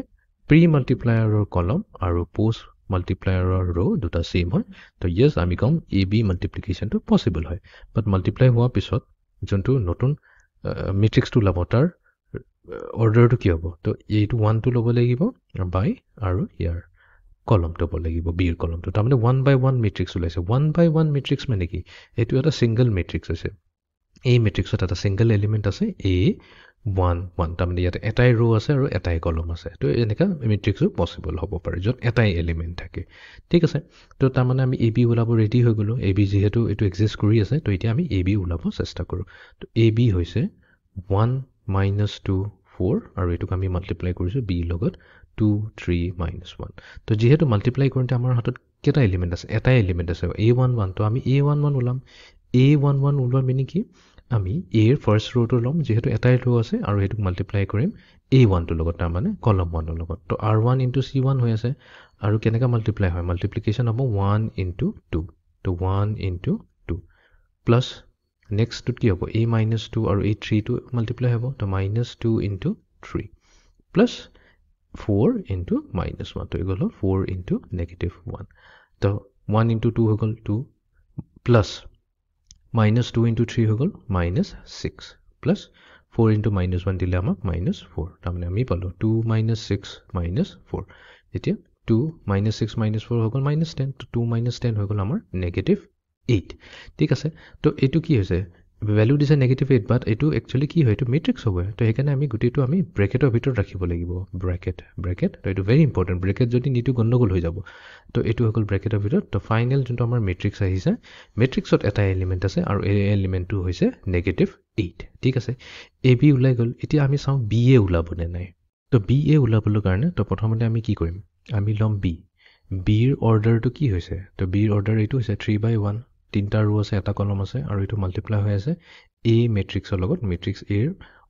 প্ৰি মাল্টিপ্লায়াৰৰ কলম আৰু পোষ্ট মাল্টিপ্লায়াৰৰ ৰো দুটা সেম হয় তো yes আমি কম AB মাল্টিপ্লিকেশন টো পসিবল হয় বাট মাল্টিপ্লাই হোৱা পিছত যোনটো নতুন মেট্ৰিক্স টো লাভ তাৰ অৰ্ডাৰটো কি হ'ব তো এইটো 1টো ল'ব লাগিব বাই আৰু ইয়াৰ কলমটো ল'ব লাগিব বিৰ কলমটো তাৰমানে 1/1 মেট্ৰিক্স ওলাইছে 1/1 মেট্ৰিক্স মানে কি এইটো এটা ছিংগল মেট্ৰিক্স হৈছে এই মেট্ৰিক্সত এটা ছিংগল এলিমেণ্ট আছে A11 তাৰমানে ইয়াতে এটাই ৰ' আছে আৰু এটাই কলম আছে তো এনেকুৱা মেট্ৰিক্সো পচিবল হ'ব পাৰে য'ত এটাই এলিমেণ্ট থাকে ঠিক আছে তো তাৰমানে আমি AB ওলাব ৰেডি হৈ গ'লোঁ AB যিহেতু এইটো এক্সিষ্ট কৰি আছে তো এতিয়া আমি AB ওলাব চেষ্টা কৰোঁ তো AB হৈছে 1 - 2 4 আৰু এইটোক আমি মাল্টিপ্লাই কৰিছোঁ B লগত 2 3 - 1 তো যিহেতু মাল্টিপ্লাই কৰোঁতে আমাৰ হাতত কেইটা এলিমেণ্ট আছে এটাই এলিমেণ্ট আছে A11 তো আমি A11 ওলাম A11 ওলোৱা মিনি কি আমি এৰ ফাৰ্ষ্ট ৰ'টো ল'ম যিহেতু এটাই ৰ' আছে আৰু এইটোক মাল্টিপ্লাই কৰিম A1টোৰ লগত তাৰমানে কলম 1ৰ লগত তো R1 × C1 হৈ আছে আৰু কেনেকৈ মাল্টিপ্লাই হয় মাল্টিপ্লিকেশ্যন হ'ব 1 × 2 তো 1 × 2 প্লাছ নেক্সটটোত কি হ'ব A-2 আৰু A3টো মাল্টিপ্লাই হ'ব তো -2 × 3 প্লাছ 4 × -1 তো এইটো হ'ল 4 × -1 তো 1 × 2 হৈ গ'ল 2 প্লাছ -2 × 3 হৈ গ'ল -6 প্লাছ 4 × -1 দিলে আমাক -4 তাৰমানে আমি পালোঁ 2 - 6 - 4 এতিয়া 2 - 6 - 4 হৈ গ'ল -10 তো 2 - 10 হৈ গ'ল আমাৰ -8 ঠিক আছে তো এইটো কি হৈছে ভেলু দিছে -8 বাট এইটো একচুৱেলি কি হয় এইটো মেট্ৰিক্স হ'ব তো সেইকাৰণে আমি গোটেইটো আমি ব্ৰেকেটৰ ভিতৰত ৰাখিব লাগিব ব্ৰেকেট তো এইটো ভেৰি ইম্পৰ্টেণ্ট ব্ৰেকেট যদি নিটো গণ্ডগোল হৈ যাব তো এইটো হৈ গ'ল ব্ৰেকেটৰ ভিতৰত তো ফাইনেল যোনটো আমাৰ মেট্ৰিক্স আহিছে মেট্ৰিক্সত এটা এলিমেণ্ট আছে আৰু এই এলিমেণ্টটো হৈছে -8 ঠিক আছে AB ওলাই গ'ল এতিয়া আমি চাওঁ BA ওলাবনে নাই তো BA ওলাবলৈ কাৰণে তো প্ৰথমতে আমি কি কৰিম আমি ল'ম বিৰ অৰ্ডাৰটো কি হৈছে তো বিৰ অৰ্ডাৰ এইটো হৈছে 3/1 তিনিটা ৰ' আছে এটা কলম আছে আৰু এইটো মাল্টিপ্লাই হৈ আছে A মেট্ৰিক্সৰ লগত মেট্ৰিক্স Aৰ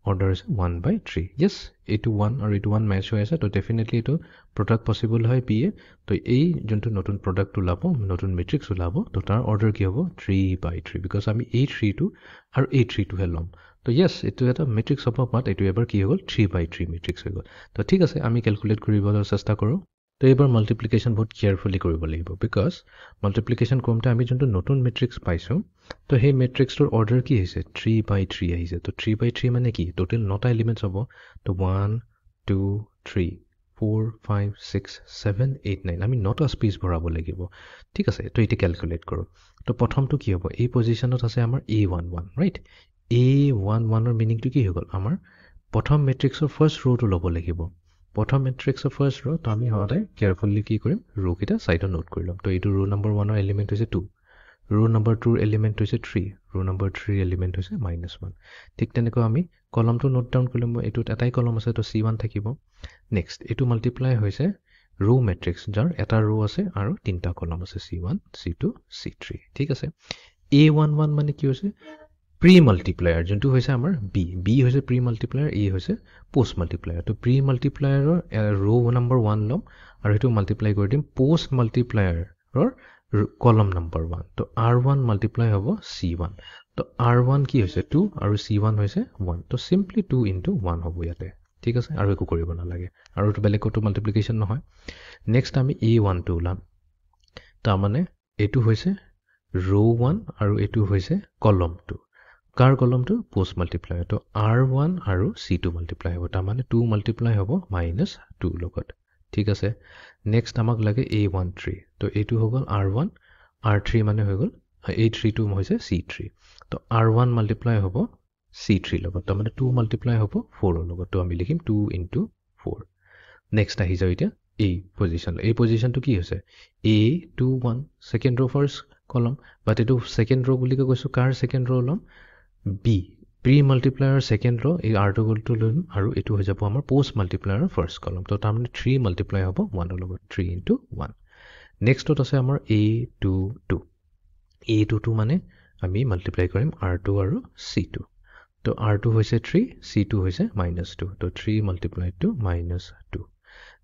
অৰ্ডাৰ হৈছে 1/3 য়েছ এইটো 1 আৰু এইটো 1 মেচ হৈ আছে তো ডেফিনেটলি এইটো প্ৰডাক্ট পচিবল হয় BA তো এই যোনটো নতুন প্ৰডাক্ট ওলাব নতুন মেট্ৰিক্স ওলাব তো তাৰ অৰ্ডাৰ কি হ'ব 3/3 বিকজ আমি A3টো আৰু A3টোহে ল'ম তো য়েছ এইটো এটা মেট্ৰিক্স হ'ব বাট এইটো এবাৰ কি হৈ গ'ল 3/3 মেট্ৰিক্স হৈ গ'ল তো ঠিক আছে আমি কেলকুলেট কৰিবলৈ চেষ্টা কৰোঁ তো এইবাৰ মাল্টিপ্লিকেশ্যন বহুত কেয়াৰফুলি কৰিব লাগিব বিকজ মাল্টিপ্লিকেশ্যন কৰোঁতে আমি যোনটো নতুন মেট্ৰিক্স পাইছোঁ তো সেই মেট্ৰিক্সটোৰ অৰ্ডাৰ কি আহিছে 3/3 আহিছে তো 3/3 মানে কি টোটেল 9টা এলিমেণ্টছ হ'ব তো 1 2 3 4 5 6 7 8 9 আমি 9টা স্পেচ ভৰাব লাগিব ঠিক আছে তো এতিয়া কেলকুলেট কৰোঁ তো প্ৰথমটো কি হ'ব এই পজিশ্যনত আছে আমাৰ A11 ৰাইট A11ৰ মিনিংটো কি হৈ গ'ল আমাৰ প্ৰথম মেট্ৰিক্সৰ ফাৰ্ষ্ট ৰ'টো ল'ব লাগিব প্ৰথম মেট্ৰিক্সৰ ফাৰ্ষ্ট ৰ' তো আমি সদায় কেয়াৰফুলি কি কৰিম ৰ'কেইটা চাইডত নোট কৰি ল'ম তো এইটো ৰ' নম্বৰ 1ৰ এলিমেণ্ট হৈছে 2 ৰ' নম্বৰ 2ৰ এলিমেণ্ট হৈছে 3 ৰ' নম্বৰ 3ৰ এলিমেণ্ট হৈছে -1 ঠিক তেনেকৈ আমি কলমটো নোট ডাউন কৰি ল'ম এইটোত এটাই কলম আছে তো C1 থাকিব নেক্সট এইটো মাল্টিপ্লাই হৈছে ৰ' মেট্ৰিক্স যাৰ এটা ৰ' আছে আৰু তিনিটা কলম আছে C1 C2 C3 ঠিক আছে A11 মানে কি হৈছে প্ৰি মাল্টিপ্লায়াৰ যোনটো হৈছে আমাৰ বি হৈছে প্ৰি মাল্টিপ্লায়াৰ এ হৈছে পোষ্ট মাল্টিপ্লায়াৰ তো প্ৰি মাল্টিপ্লায়াৰৰ ৰ' নম্বৰ 1 ল'ম আৰু সেইটো মাল্টিপ্লাই কৰি দিম পোষ্ট মাল্টিপ্লায়াৰৰ কলম নম্বৰ 1 তো R1 মাল্টিপ্লাই হ'ব C1 তো R1 কি হৈছে 2 আৰু C1 হৈছে 1 তো চিম্পলি 2 × 1 হ'ব ইয়াতে ঠিক আছে আৰু একো কৰিব নালাগে আৰু এইটো বেলেগ ক'তো মাল্টিপ্লিকেশ্যন নহয় নেক্সট আমি A12 ওলাম তাৰমানে এইটো হৈছে ৰ' 1 আৰু এইটো হৈছে কলম 2 কাৰ কলমটো পোষ্ট মাল্টিপ্লাই তো R1 আৰু C2 মাল্টিপ্লাই হ'ব তাৰমানে 2 মাল্টিপ্লাই হ'ব -2 লগত ঠিক আছে নেক্সট আমাক লাগে A13 তো এইটো হৈ গ'ল R1 R3 মানে হৈ গ'ল A32 হৈছে C3 তো R1 মাল্টিপ্লাই হ'ব C3 লগত তাৰমানে 2 মাল্টিপ্লাই হ'ব 4ৰ লগত তো আমি লিখিম 2 × 4 নেক্সট আহি যাওঁ এতিয়া এই পজিশ্যনটো কি হৈছে A21 ছেকেণ্ড ৰ' ফাৰ্ষ্ট কলম বাট এইটো ছেকেণ্ড ৰ' বুলি কৈছোঁ কাৰ ছেকেণ্ড ৰ' ল'ম বি প্ৰি মাল্টিপ্লায়াৰৰ ছেকেণ্ড ৰ' এই আৰ্টিকলটো লৈ ল'ম আৰু এইটো হৈ যাব আমাৰ পোষ্ট মাল্টিপ্লায়াৰৰ ফাৰ্ষ্ট কলম তো তাৰমানে 3 মাল্টিপ্লাই হ'ব 1ৰ লগত 3 × 1 নেক্সটত আছে আমাৰ A22 মানে আমি মাল্টিপ্লাই কৰিম R2 আৰু C2 তো R2 হৈছে 3 C2 হৈছে -2 তো 3 মাল্টিপ্লাই টু -2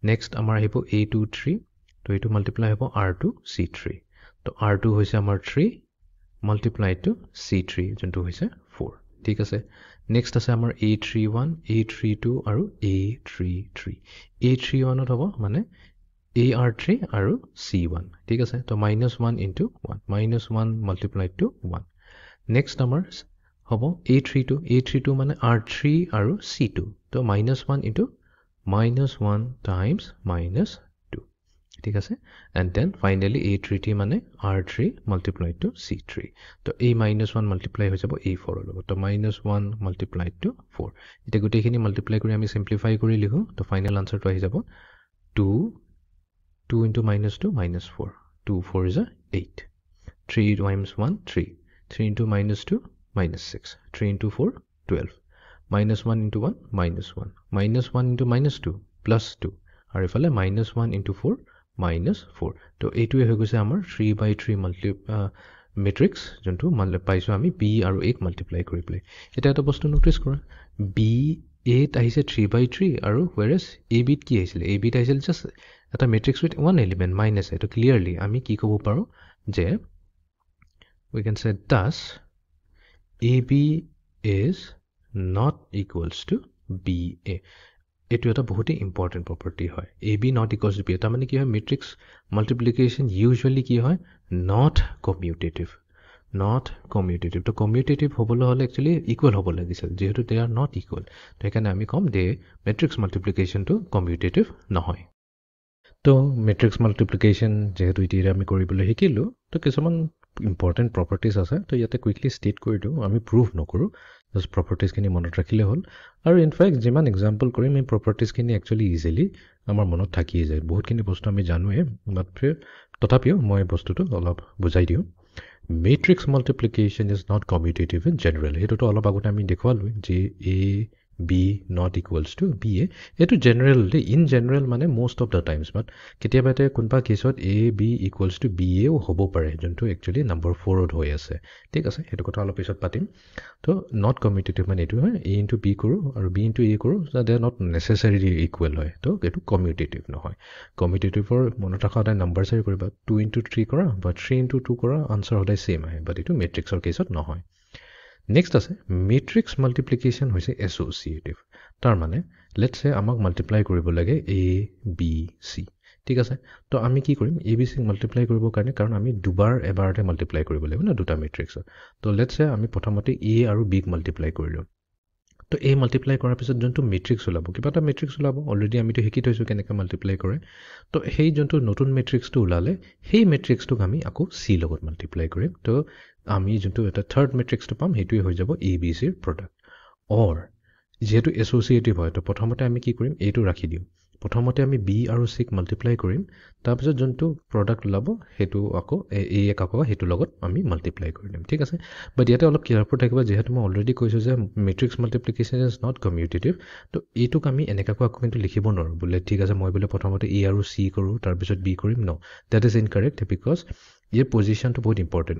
নেক্সট আমাৰ আহিব A23 তো এইটো মাল্টিপ্লাই হ'ব R2 C3 তো R2 হৈছে আমাৰ 3 মাল্টিপ্লাই টু C3 যোনটো হৈছে 4 ঠিক আছে নেক্সট আছে আমাৰ A31 A32 আৰু A33ত হ'ব মানে AR3 আৰু C1 ঠিক আছে তো -1 × 1 -1 মাল্টিপ্লাই টু 1 নেক্সট আমাৰ হ'ব A32 মানে R3 আৰু C2 তো -1 into -1 times -2 ঠিক আছে and then finally A33 মানে R3 multiplied to C3 তো এই -1 multiply হৈ যাব A4 ৰ লগত তো -1 multiplied to 4 এটা গোটেইখিনি multiply কৰি আমি simplify কৰি লিখো তো final answer টো আহি যাব 2 into -2 -4 2 4 is 8 3 times 1 3 into -2 -6 3 into 4 12 -1 into 1 -1 -1 into -2 +2 আৰু ইফালে -1 into 4 -4 তো এইটোৱে হৈ গৈছে আমাৰ 3/3 মেট্ৰিক্স যোনটো পাইছোঁ আমি B আৰু A ক মাল্টিপ্লাই কৰি পেলাই এটা বস্তু নোটিছ কৰা B A ত আহিছে 3/3 আৰু whereas A B ত কি আহিছিলে A B ত আহিছিল জাষ্ট এটা matrix with one element minus এইটো ক্লিয়াৰলি আমি কি ক'ব পাৰোঁ যে we can say thus AB is not equals to BA এইটো এটা বহুতেই ইম্পৰ্টেণ্ট প্ৰপাৰ্টি হয় AB not equals to BA তাৰমানে কি হয় মেট্ৰিক্স মাল্টিপ্লিকেশ্যন ইউজুৱেলি কি হয় not commutative তো commutative হ'বলৈ হ'লে একচুৱেলি ইকুৱেল হ'ব লাগিছিল যিহেতু they are not equal তো সেইকাৰণে আমি ক'ম যে মেট্ৰিক্স মাল্টিপ্লিকেশ্যনটো commutative নহয় তো মেট্ৰিক্স মাল্টিপ্লিকেশ্যন যিহেতু এতিয়া আমি কৰিবলৈ শিকিলোঁ তো কিছুমান ইম্পৰ্টেণ্ট প্ৰপাৰ্টিজ আছে তো ইয়াতে কুইকলি ষ্টেট কৰি দিওঁ আমি প্ৰুভ নকৰোঁ জাষ্ট প্ৰপাৰ্টিজখিনি মনত ৰাখিলে হ'ল আৰু ইনফেক্ট যিমান এক্সাম্পল কৰিম এই প্ৰপাৰ্টিজখিনি একচুৱেলি ইজিলি আমাৰ মনত থাকিয়ে যায় বহুতখিনি বস্তু আমি জানোৱে বাট তথাপিও মই বস্তুটো অলপ বুজাই দিওঁ matrix multiplication is not commutative in general সেইটোতো অলপ আগতে আমি দেখুৱালোঁ যে A B not equals to BA এইটো জেনেৰেল ইন জেনেৰেল মানে most of the times বাট কেতিয়াবা এটা কোনোবা কেছত A B equals to BAও হ'ব পাৰে যোনটো একচুৱেলি নম্বৰ 4ত হৈ আছে ঠিক আছে সেইটো কথা অলপ পিছত পাতিম তো নট কমিউটেটিভ মানে এইটো হয় A into B কৰোঁ আৰু B into A কৰোঁ দে নট নেচেচাৰিলি ইকুৱেল হয় তো এইটো কমিউটেটিভ নহয় কমিউটেটিভৰ মনত ৰখা সদায় নম্বৰ চাৰি কৰিবা 2 into 3 কৰা বা 3 into 2 কৰা আনচাৰ সদায় ছেইম আহে বাট এইটো মেট্ৰিক্সৰ কেছত নহয় নেক্সট আছে মেট্ৰিক্স মাল্টিপ্লিকেশ্যন হৈছে এছ'চিয়েটিভ তাৰমানে লেটছে আমাক মাল্টিপ্লাই কৰিব লাগে A B C ঠিক আছে তো আমি কি কৰিম A B C মাল্টিপ্লাই কৰিবৰ কাৰণে কাৰণ আমি এবাৰতে মাল্টিপ্লাই কৰিব লাগিব না দুটা মেট্ৰিক্সৰ তো লেটছে আমি প্ৰথমতে A আৰু B ক মাল্টিপ্লাই কৰিলোঁ তো A মাল্টিপ্লাই কৰাৰ পিছত যোনটো মেট্ৰিক্স ওলাব কিবা এটা মেট্ৰিক্স ওলাব অলৰেডি আমিতো শিকি থৈছোঁ কেনেকৈ মাল্টিপ্লাই কৰে তো সেই যোনটো নতুন মেট্ৰিক্সটো ওলালে সেই মেট্ৰিক্সটোক আমি আকৌ C লগত মাল্টিপ্লাই কৰিম তো আমি যোনটো এটা থাৰ্ড মেট্ৰিক্সটো পাম সেইটোৱে হৈ যাব A B Cৰ প্ৰডাক্ট অৰ যিহেতু এছ'চিয়েটিভ হয় তো প্ৰথমতে আমি কি কৰিম এইটো ৰাখি দিওঁ প্ৰথমতে আমি B আৰু C ক মাল্টিপ্লাই কৰিম তাৰপিছত যোনটো প্ৰডাক্ট ওলাব সেইটো আকৌ A আকৌ সেইটোৰ লগত আমি মাল্টিপ্লাই কৰি দিম ঠিক আছে বাট ইয়াতে অলপ কেয়াৰফুল থাকিব যিহেতু মই অলৰেডি কৈছোঁ যে matrix multiplication is not commutative তো এইটোক আমি এনেকুৱাকৈ আকৌ কিন্তু লিখিব নোৱাৰোঁ বোলে ঠিক আছে মই বোলে প্ৰথমতে A আৰু C কৰোঁ তাৰপিছত B কৰিম ন ডেট ইজ ইনকাৰেক্ট বিকজ ইয়াৰ পজিশ্যনটো বহুত ইম্পৰ্টেণ্ট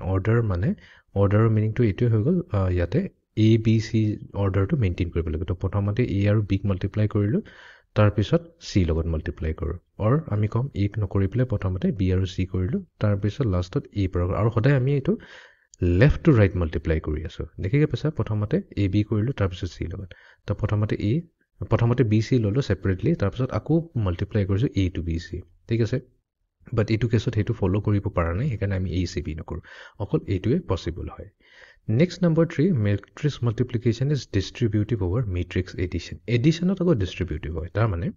অৰ্ডাৰৰ মিনিংটো এইটোৱে হৈ গ'ল ইয়াতে A B C অৰ্ডাৰটো মেইনটেইন কৰিব লাগিব তো প্ৰথমতে A আৰু B ক মাল্টিপ্লাই কৰিলোঁ তাৰপিছত C লগত মাল্টিপ্লাই কৰোঁ অৰ আমি ক'ম A ক নকৰি পেলাই প্ৰথমতে B আৰু C কৰিলোঁ তাৰপিছত লাষ্টত A পৰা আৰু সদায় আমি এইটো লেফ্ট টু ৰাইট মাল্টিপ্লাই কৰি আছোঁ দেখিকে পাইছা প্ৰথমতে A B কৰিলোঁ তাৰপিছত C লগত তো প্ৰথমতে B C ল'লোঁ ছেপাৰেটলি তাৰপিছত আকৌ মাল্টিপ্লাই কৰিছোঁ A to B C ঠিক আছে বাট এইটো কেছত সেইটো ফ'ল' কৰিব পৰা নাই সেইকাৰণে আমি A C B নকৰোঁ অকল এইটোৱে পচিবল হয় next number 3 matrix multiplication is distributive over matrix এডিশ্যনত আকৌ ডিষ্ট্ৰিবিউটিভ হয় তাৰমানে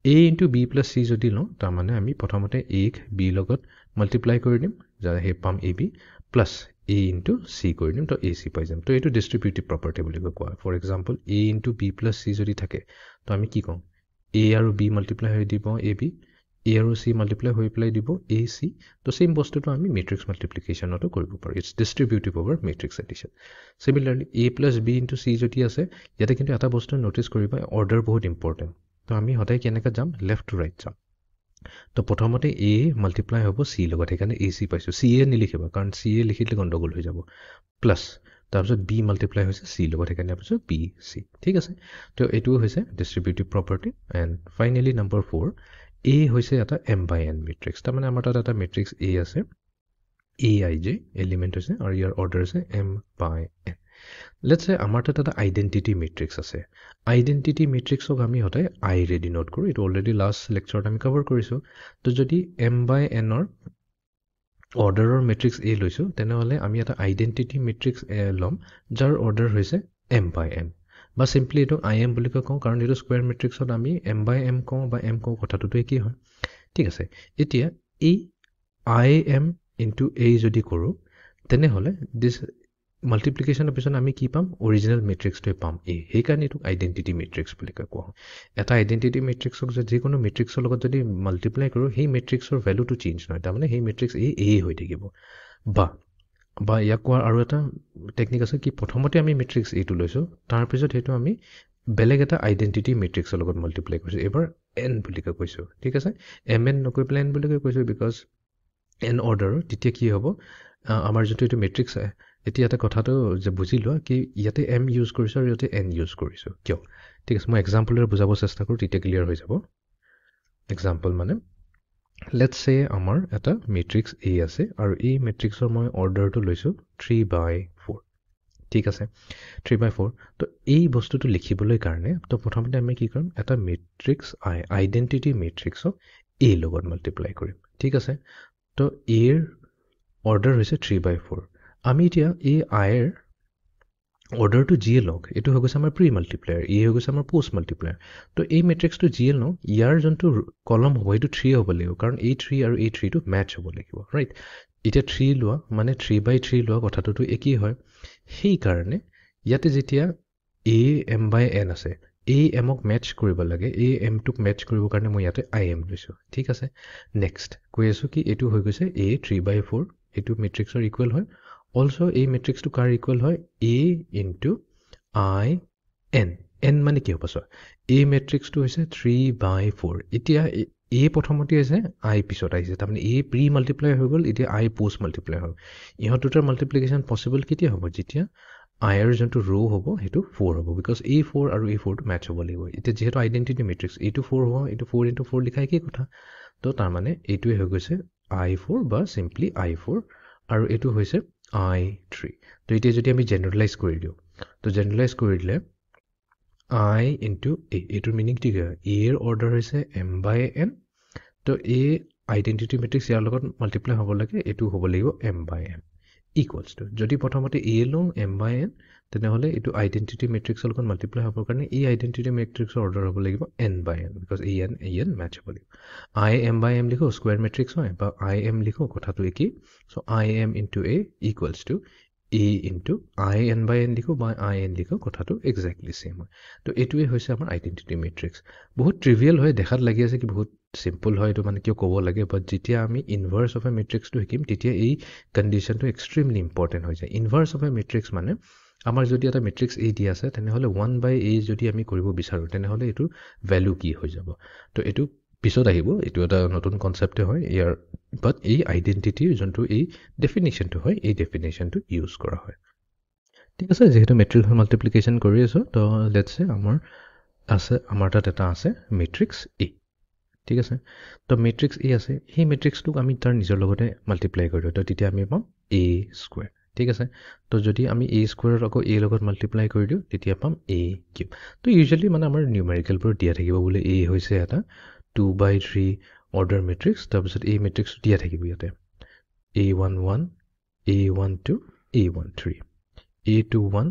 A into B plus C যদি লওঁ তাৰমানে আমি প্ৰথমতে A ক B লগত মাল্টিপ্লাই কৰি দিম সেই পাম A B plus A into C কৰি দিম তো A C পাই যাম তো এইটো ডিষ্ট্ৰিবিউটিভ প্ৰপাৰ্টি বুলি কোৱা for example A into B plus C যদি থাকে তো আমি কি কওঁ A আৰু B মাল্টিপ্লাই হৈ দিব A B A আৰু C মাল্টিপ্লাই হৈ পেলাই দিব A C তো ছেইম বস্তুটো আমি মেট্ৰিক্স মাল্টিপ্লিকেশ্যনতো কৰিব পাৰোঁ it's distributive over matrix addition similarly A plus B into C যদি আছে ইয়াতে কিন্তু এটা বস্তু ন'টিছ কৰিবা অৰ্ডাৰ বহুত ইম্পৰ্টেণ্ট তো আমি সদায় কেনেকৈ যাম লেফ্ট টু ৰাইট যাম তো প্ৰথমতে A মাল্টিপ্লাই হ'ব C লগত সেইকাৰণে A C পাইছোঁ C A নিলিখিবা কাৰণ C A লিখিলে গণ্ডগোল হৈ যাব প্লাছ তাৰপিছত B মাল্টিপ্লাই হৈছে C লগত সেইকাৰণে পাইছোঁ B C ঠিক আছে তো এইটোও হৈছে distributive property and finally number 4 A হৈছে এটা M/N মেট্ৰিক্স তাৰমানে আমাৰ তাত এটা মেট্ৰিক্স A আছে AIJ এলিমেণ্ট হৈছে আৰু ইয়াৰ অৰ্ডাৰ আছে M/N লেটছ চে আমাৰ তাত এটা আইডেণ্টিটি মেট্ৰিক্স আছে আইডেণ্টিটি মেট্ৰিক্সক আমি সদায় আইৰে ডিনোট কৰোঁ এইটো অলৰেডি লাষ্ট লেকচাৰত আমি কভাৰ কৰিছোঁ তো যদি M/Nৰ অৰ্ডাৰৰ মেট্ৰিক্স A লৈছোঁ তেনেহ'লে আমি এটা আইডেণ্টিটি মেট্ৰিক্স ল'ম যাৰ অৰ্ডাৰ হৈছে m by m বা চিম্পলি এইটো IM বুলি কওঁ কাৰণ এইটো স্কুৱেৰ মেট্ৰিক্সত আমি m by m কওঁ বা m কওঁ কথাটোতো একেই হয় ঠিক আছে এতিয়া এই IM into A যদি কৰোঁ তেনেহ'লে দিছ মাল্টিপ্লিকেশ্যনৰ পিছত আমি কি পাম অৰিজিনেল মেট্ৰিক্সটোৱে পাম A সেইকাৰণে এইটো আইডেণ্টিটি মেট্ৰিক্স বুলি কোৱা হয় এটা আইডেণ্টিটি মেট্ৰিক্সক যিকোনো মেট্ৰিক্সৰ লগত যদি মাল্টিপ্লাই কৰোঁ সেই মেট্ৰিক্সৰ ভেলুটো চেঞ্জ নহয় তাৰমানে সেই মেট্ৰিক্স A হৈ থাকিব বা ইয়াক কোৱাৰ আৰু এটা টেকনিক আছে কি প্ৰথমতে আমি মেট্ৰিক্স Aটো লৈছোঁ তাৰপিছত সেইটো আমি বেলেগ এটা আইডেণ্টিটি মেট্ৰিক্সৰ লগত মাল্টিপ্লাই কৰিছোঁ এইবাৰ N বুলি কৈছোঁ ঠিক আছে MN নকৈ পেলাই N বুলি কৈছোঁ বিকজ N অৰ্ডাৰ তেতিয়া কি হ'ব আমাৰ যোনটো এইটো মেট্ৰিক্স এতিয়া এটা কথাটো যে বুজি লোৱা কি ইয়াতে M ইউজ কৰিছোঁ আৰু ইয়াতে N ইউজ কৰিছোঁ কিয় ঠিক আছে মই এক্সাম্পলেৰে বুজাব চেষ্টা কৰোঁ তেতিয়া ক্লিয়াৰ হৈ যাব এক্সাম্পল মানে লেটছ চে আমাৰ এটা মেট্ৰিক্স A আছে আৰু এই মেট্ৰিক্সৰ মই অৰ্ডাৰটো লৈছোঁ 3/4 ঠিক আছে 3/4 তো এই বস্তুটো লিখিবলৈ কাৰণে তো প্ৰথমতে আমি কি কৰিম এটা মেট্ৰিক্স আইডেণ্টিটি মেট্ৰিক্সক A লগত মাল্টিপ্লাই কৰিম ঠিক আছে তো এৰ অৰ্ডাৰ হৈছে 3/4 আমি এতিয়া এই আইৰ অৰ্ডাৰটো যিয়ে লওক এইটো হৈ গৈছে আমাৰ প্ৰি মাল্টিপ্লায়াৰ এই হৈ গৈছে আমাৰ পষ্ট মাল্টিপ্লায়াৰ তো এই মেট্ৰিক্সটো যিয়ে লওঁ ইয়াৰ যোনটো কলম হ'ব এইটো 3 হ'ব লাগিব কাৰণ এই 3 আৰু এই 3টো মেটচ হ'ব লাগিব ৰাইট এতিয়া 3 লোৱা মানে 3/3 লোৱা কথাটোতো একেই হয় সেইকাৰণে ইয়াতে যেতিয়া m by n আছে এই mক মেটচ কৰিব লাগে এই mটোক মেটচ কৰিবৰ কাৰণে মই ইয়াতে im লৈছোঁ ঠিক আছে নেক্সট কৈ আছোঁ কি এইটো হৈ গৈছে a 3/4 এইটো মেট্ৰিক্সৰ ইকুৱেল হয় অলছ' এই মেট্ৰিক্সটো কাৰ ইকুৱেল হয় A ইনটু IN N মানে কি হ'ব চোৱা এই মেট্ৰিক্সটো হৈছে 3/4 এতিয়া A প্ৰথমতে আছে I পিছত আহিছে তাৰমানে A প্ৰি মাল্টিপ্লাই হৈ গ'ল এতিয়া I পষ্ট মাল্টিপ্লাই হ'ল ইহঁত দুটাৰ মাল্টিপ্লিকেশ্যন পচিবল কেতিয়া হ'ব যেতিয়া আইৰ যোনটো ৰ' হ'ব সেইটো 4 হ'ব বিকজ এই 4 আৰু এই 4টো মেটচ হ'ব লাগিব এতিয়া যিহেতু আইডেণ্টিটি মেট্ৰিক্স এইটো 4 হ'ব এইটো 4 ইনটু 4 লিখা একেই কথা তো তাৰমানে এইটোৱে হৈ গৈছে I4 বা চিম্পলি I4 আৰু এইটো হৈছে I3 তো এতিয়া যদি আমি জেনেৰেলাইজ কৰি দিওঁ তো জেনেৰেলাইজ কৰি দিলে I ইনটু A এইটোৰ মিনিং কি হয় এৰ অৰ্ডাৰ হৈছে m by n তো এই আইডেণ্টিটি মেট্ৰিক্স ইয়াৰ লগত মাল্টিপ্লাই হ'ব লাগে এইটো হ'ব লাগিব m by n equals to যদি প্ৰথমতে A লওঁ m by n তেনেহ'লে এইটো আইডেণ্টিটি মেট্ৰিক্সৰ লগত মাল্টিপ্লাই হ'বৰ কাৰণে এই আইডেণ্টিটি মেট্ৰিক্সৰ অৰ্ডাৰ হ'ব লাগিব n by n because an match হ'ব লাগিব I m by m লিখোঁ স্কুৱেৰ মেট্ৰিক্স হয় বা I m লিখোঁ কথাটো একেই so' I m into A equals to A into IN by n লিখোঁ বা IN লিখোঁ কথাটো এক্সেক্টলি ছেম হয় তো এইটোৱে হৈছে আমাৰ আইডেণ্টিটি মেট্ৰিক্স বহুত ট্ৰিভিয়েল হয় দেখাত লাগি আছে কি বহুত চিম্পল হয় এইটো মানে কিয় ক'ব লাগে বাট যেতিয়া আমি ইনভাৰ্ছ অফ এ মেট্ৰিক্সটো শিকিম তেতিয়া এই কণ্ডিশ্যনটো এক্সট্ৰিমলি ইম্পৰ্টেণ্ট হৈ যায় ইনভাৰ্ছ অফ এ মেট্ৰিক্স মানে আমাৰ যদি এটা মেট্ৰিক্স A দিয়া আছে তেনেহ'লে 1/A যদি আমি কৰিব বিচাৰোঁ তেনেহ'লে এইটো ভেলু কি হৈ যাব তো এইটো পিছত আহিব এইটো এটা নতুন কনচেপ্টে হয় ইয়াৰ বাট এই আইডেণ্টিটিৰ যোনটো এই ডেফিনেশ্যনটো হয় এই ডেফিনেশ্যনটো ইউজ কৰা হয় ঠিক আছে যিহেতু মেট্ৰিক্স মাল্টিপ্লিকেশ্যন কৰি আছোঁ তো লেটছ চে আমাৰ তাত এটা আছে মেট্ৰিক্স A ঠিক আছে তো মেট্ৰিক্স A আছে সেই মেট্ৰিক্সটোক আমি তাৰ নিজৰ লগতে মাল্টিপ্লাই কৰি দিওঁ তো তেতিয়া আমি পাম A স্কুৱেৰ ঠিক আছে তো যদি আমি A স্কুৱেৰত আকৌ A লগত মাল্টিপ্লাই কৰি দিওঁ তেতিয়া পাম A কিউব তো ইউজুৱেলি মানে আমাৰ নিউমেৰিকেলবোৰ দিয়া থাকিব বোলে A হৈছে এটা 2/3 অৰ্ডাৰ মেট্ৰিক্স তাৰপিছত এই মেট্ৰিক্সটো দিয়া থাকিব ইয়াতে A11 A12 A13 A21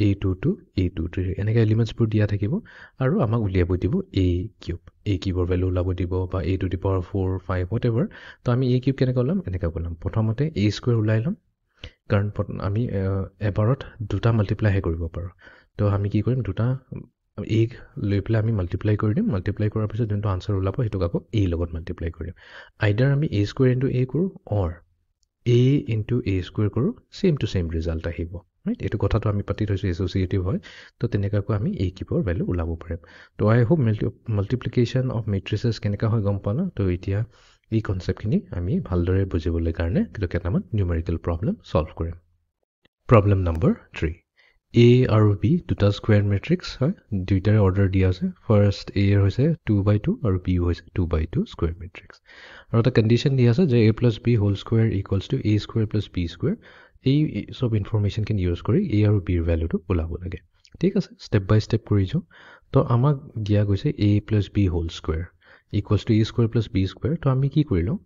A22 A23 এনেকৈ এলিমেণ্টছবোৰ দিয়া থাকিব আৰু আমাক উলিয়াব দিব A কিউবৰ ভেলু ওলাব দিব বা A to the power 4 5 what ever তো আমি A কিউব কেনেকৈ ওলাম এনেকৈ ওলাম প্ৰথমতে A স্কুৱেৰ ওলাই ল'ম কাৰণ আমি এবাৰত দুটা মাল্টিপ্লাইহে কৰিব পাৰোঁ তো আমি কি কৰিম দুটা A লৈ পেলাই আমি মাল্টিপ্লাই কৰি দিম মাল্টিপ্লাই কৰাৰ পিছত যোনটো আনচাৰ ওলাব সেইটোক আকৌ A লগত মাল্টিপ্লাই কৰি দিম আইডাৰ আমি A স্কুৱেৰ ইনটু A কৰোঁ অৰ A ইনটু A স্কুৱেৰ কৰোঁ ছেম টু ছেম ৰিজাল্ট আহিব ৰাইট এইটো কথাটো আমি পাতি থৈছোঁ এছ'চিয়েটিভ হয় তো তেনেকুৱাকৈ আমি A কিউবৰ ভেলু ওলাব পাৰিম তো আই হোপ মাল্টিপ্লিকেশ্যন অফ মেট্ৰিচেছ কেনেকুৱা হয় গম পালা তো এতিয়া এই কনচেপ্টখিনি আমি ভালদৰে বুজিবলৈ কাৰণে কিন্তু কেইটামান নিউমেৰিকেল প্ৰব্লেম ছল্ভ কৰিম প্ৰব্লেম নম্বৰ 3 A আৰু B দুটা স্কুৱেৰ মেট্ৰিক্স হয় দুইটাৰে অৰ্ডাৰ দিয়া আছে ফাৰ্ষ্ট A হৈছে 2/2 আৰু B হৈছে 2/2 স্কুৱেৰ মেট্ৰিক্স আৰু এটা কণ্ডিশ্যন দিয়া আছে যে A plus B whole square equals to A square plus B square এই চব ইনফৰ্মেশ্যনখিনি ইউজ কৰি A আৰু Bৰ ভেলুটো ওলাব লাগে ঠিক আছে ষ্টেপ বাই ষ্টেপ কৰি যাওঁ তো আমাক দিয়া গৈছে A plus B whole square equals to A square plus B square তো আমি কি কৰি লওঁ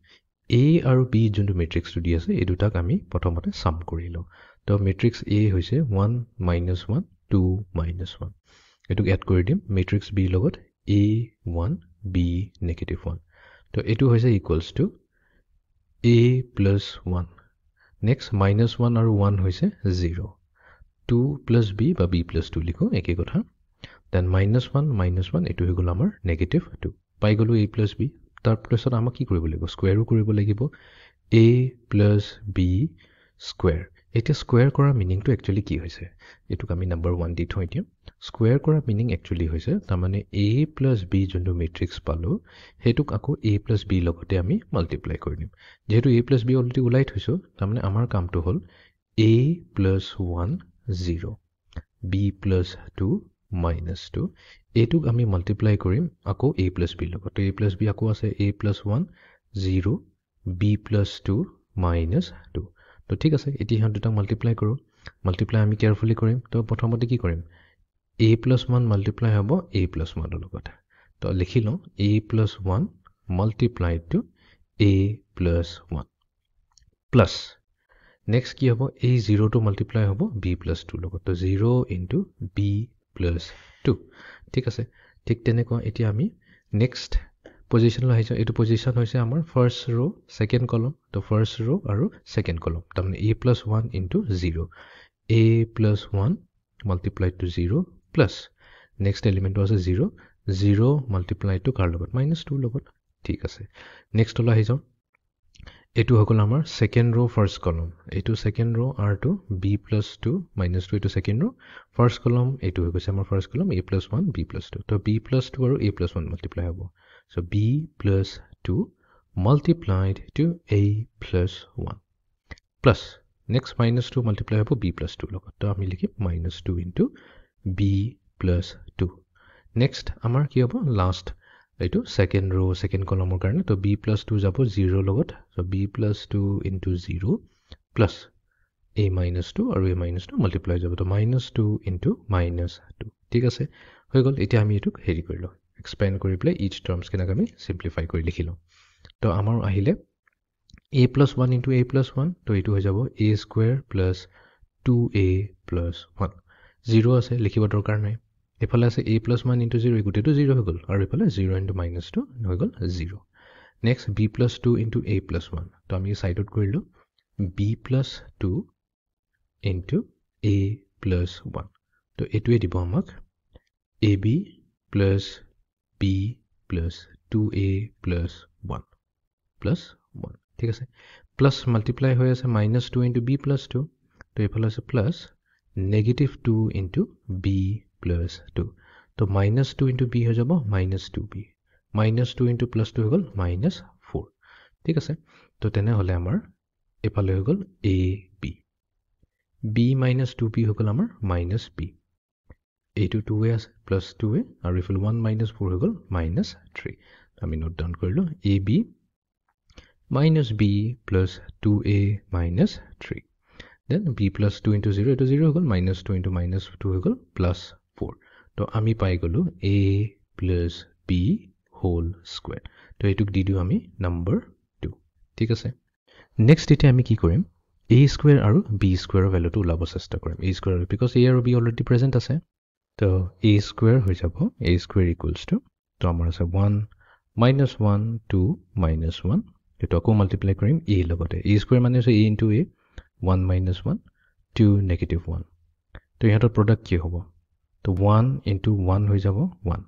A আৰু B যোনটো মেট্ৰিক্সটো দি আছে এই দুটাক আমি প্ৰথমতে সাম কৰি লওঁ তো মেট্ৰিক্স A হৈছে 1 -1 2 -1 এটুক এড কৰি দিম মেট্ৰিক্স B লগত A1 B -1 তো এটু হৈছে equals to A plus 1 next -1 আৰু 1 হৈছে 0 2 plus B বা B plus 2 লিখো একে কথা then -1 এটু হৈ গ'ল আমাৰ -2 পাই গ'লো A plus B তাৰ প্লেছত আমাক কি কৰিব লাগিব স্কয়াৰো কৰিব লাগিব A plus B square এটা স্কয়াৰ কৰা মিনিংটো একচুয়ালি কি হৈছে এটুক আমি নম্বৰ 1 দি থৈ দিম স্কয়াৰ কৰা মিনিং একচুয়ালি হৈছে তাৰ মানে A plus B যোনটো মেট্ৰিক্স পালো হেতুক আকৌ A plus B লগতে আমি মাল্টিপ্লাই কৰি দিম যেহেতু A plus B অলৰেডি উলাই থৈছো তাৰ মানে আমাৰ কামটো হ'ল A plus 1 0 B plus 2 -2 এটুক আমি মাল্টিপ্লাই কৰিম আকৌ A plus B লগত A plus B আকৌ আছে A plus 1 0 B plus 2 -2 তো ঠিক আছে এটি হন দুটা মাল্টিপ্লাই কৰো মাল্টিপ্লাই আমি কেয়াৰফুলি কৰিম তো প্ৰথমতে কি কৰিম A plus 1 মাল্টিপ্লাই হ'ব A plus 1 লগত তো লিখি লওঁ A plus 1 multiplied to A plus 1 plus next কি হ'ব A 0 to multiply হ'ব B plus 2 লগত তো 0 into B plus 2 ঠিক আছে ঠিক তেনেকুৱা এতিয়া আমি next position লৈ আহিছো এটো position হৈছে আমাৰ first row second column তো first row আৰু second column তাৰমানে A plus 1 into 0 A plus 1 multiplied to 0 plus next element was 0 0 multiplied to কাৰ লগত -2 লগত ঠিক আছে next লৈ আহি যাও এটো হগল আমাৰ second row first column এটো second row r2 b plus 2 -2 এটো second row first column এটো হৈ গৈছে আমাৰ first column a plus 1 b plus 2 তো b plus 2 আৰু a plus 1 multiply হ'ব so b plus 2 multiplied to a plus 1 plus next -2 multiply হ'ব b plus 2 লগত তো আমি লিখিম -2 into b plus 2 next আমাৰ কি হ'ব last এটো second row second column কাৰণে তো b plus 2 যাব 0 লগত so b plus 2 into 0 plus a minus 2 আৰু a minus 2 multiply যাব তো -2 into -2 ঠিক আছে হৈ গল এতিয়া আমি এটুক হেৰি কৰিলো expand কৰি প্লে each terms কেনেক আমি simplify কৰি লিখিলো তো আমাৰ আহিলে a plus 1 into a plus 1 তো এটো হৈ যাব a square plus 2a plus 1 0 আছে লিখিব দৰকাৰ নাই এফালে আছে a plus 1 into 0 গুটেটো 0 হৈ গল আৰু এফালে 0 into -2 হৈ গল 0 next b plus 2 into a plus 1 তো আমি সাইডত কৰিলো b plus 2 into a plus 1 তো এটোৱে দিব আমাক ab plus b plus 2a plus 1 plus 1 ঠিক আছে plus multiply হৈ আছে -2 into b plus 2 তো এফালে আছে plus -2 into b plus 2 তো -2 into b হৈ যাব -2b -2 into plus 2 হৈ গল -4 ঠিক আছে তো তেনে হলে আমাৰ এফালে হৈ গল a b b -2b হৈ গল আমাৰ -b এইটো 2a আছে plus 2a আৰু ইফালে 1 -4 হৈ গল -3 আমি নোট ডাউন কৰিলো ab -b plus 2a -3 then b plus 2 into 0 এটো 0 হৈ গল -2 into -2 হৈ গল +4 তো আমি পাই গলো a plus b whole square তো এটুক দি দিও আমি নম্বৰ 2 ঠিক আছে নেক্সট এটা আমি কি কৰিম a square আৰু b square ভ্যালুটো উলাব চেষ্টা কৰিম a square because a আৰু b অলৰেডি প্ৰেজেন্ট আছে তো a square হৈ যাব a square equals to তো আমাৰ আছে 1 -1 2 -1 এটো আকৌ মাল্টিপ্লাই কৰিম a লগতে a square মানে হৈছে a into a 1 -1 2 -1 তো ইহাতৰ প্ৰডাক্ট কি হ'ব তো 1 into 1 হৈ যাব 1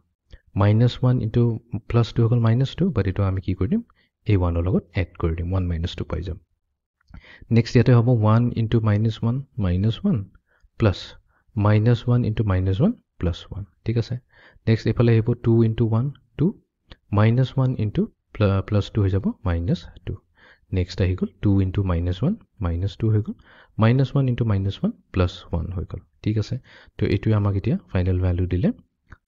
-1 into plus 2 হ'ল -2 but এটো আমি কি কৰি দিম a1 ৰ লগত এড কৰি দিম 1 -2 পাই যাম নেক্সট ইয়াতে হ'ব 1 into -1 -1 plus -1 into -1 plus 1 ঠিক আছে নেক্সট এফালে আহিব 2 into 1 2 -1 into plus 2 হৈ যাব -2 নেক্সট আহি গল 2 into -1 -2 হৈ গল -1 into -1 plus 1 হৈ গল ঠিক আছে তো এটোই আমাক এতিয়া ফাইনাল ভ্যালু দিলে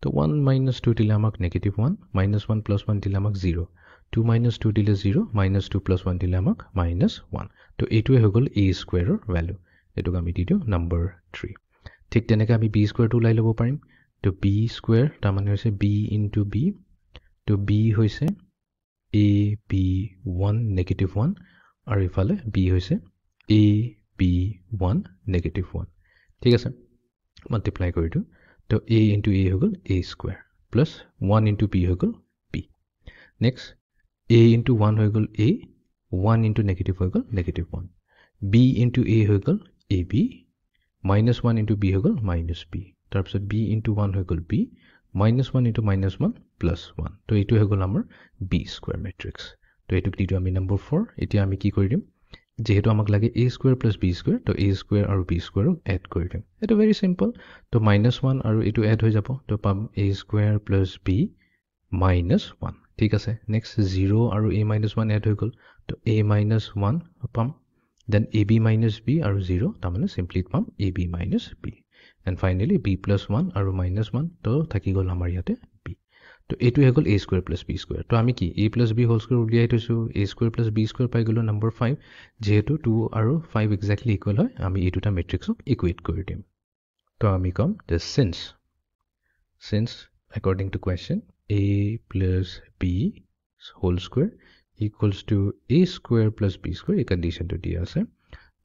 তো 1 -2 দিলে আমাক -1 -1 plus 1 দিলে আমাক 0 2 -2 দিলে 0 -2 plus 1 দিলে আমাক -1 তো এটোই হৈ গল a square ৰ ভ্যালু এটোক আমি দি দিও নম্বৰ 3 ঠিক তেনেকৈ আমি b square টো উলাই লব পাৰিম তো b square তাৰ মানে হৈছে b into b তো b হৈছে AB1 -1 আৰু ইফালে B হৈছে AB1 -1 ঠিক আছে মাল্টিপ্লাই কৰি দিওঁ তো A into A হৈ গ'ল A square plus 1 into B হৈ গ'ল B next A into 1 হৈ গ'ল A 1 into negative হৈ গ'ল -1 B into A হৈ গ'ল AB -1 into B হৈ গ'ল -B তাৰপিছত B into 1 হৈ গ'ল B -1 into -1 +1 তো এইটো হৈ গ'ল আমাৰ B square matrix তো এইটো দিটো আমি নম্বৰ 4 এতিয়া আমি কি কৰি দিম যেহেতু আমাক লাগে A square plus B square তো A square আৰু B square এড কৰি দিম এটা very simple তো -1 আৰু এইটো এড হৈ যাব তো পাম A square plus B -1 ঠিক আছে নেক্সট 0 আৰু A -1 এড হৈ গ'ল তো A -1 পাম then AB minus B আৰু 0 তাৰমানে simply পাম AB minus B and finally B plus 1 আৰু -1 তো থাকি গ'ল আমাৰ ইয়াতে B তো এইটো হৈ গ'ল A square plus B square তো আমি কি A plus B whole square উলিয়াই থৈছো A square plus B square পাই গ'লো নম্বৰ 5 যেহেতু 2 আৰু 5 exactly equal হয় আমি এই দুটা মেট্ৰিক্সক ইকুৱেট কৰি দিম তো আমি কম যে since according to question A plus B whole square equals to A square plus B square এই কন্ডিশনটো দিয়া আছে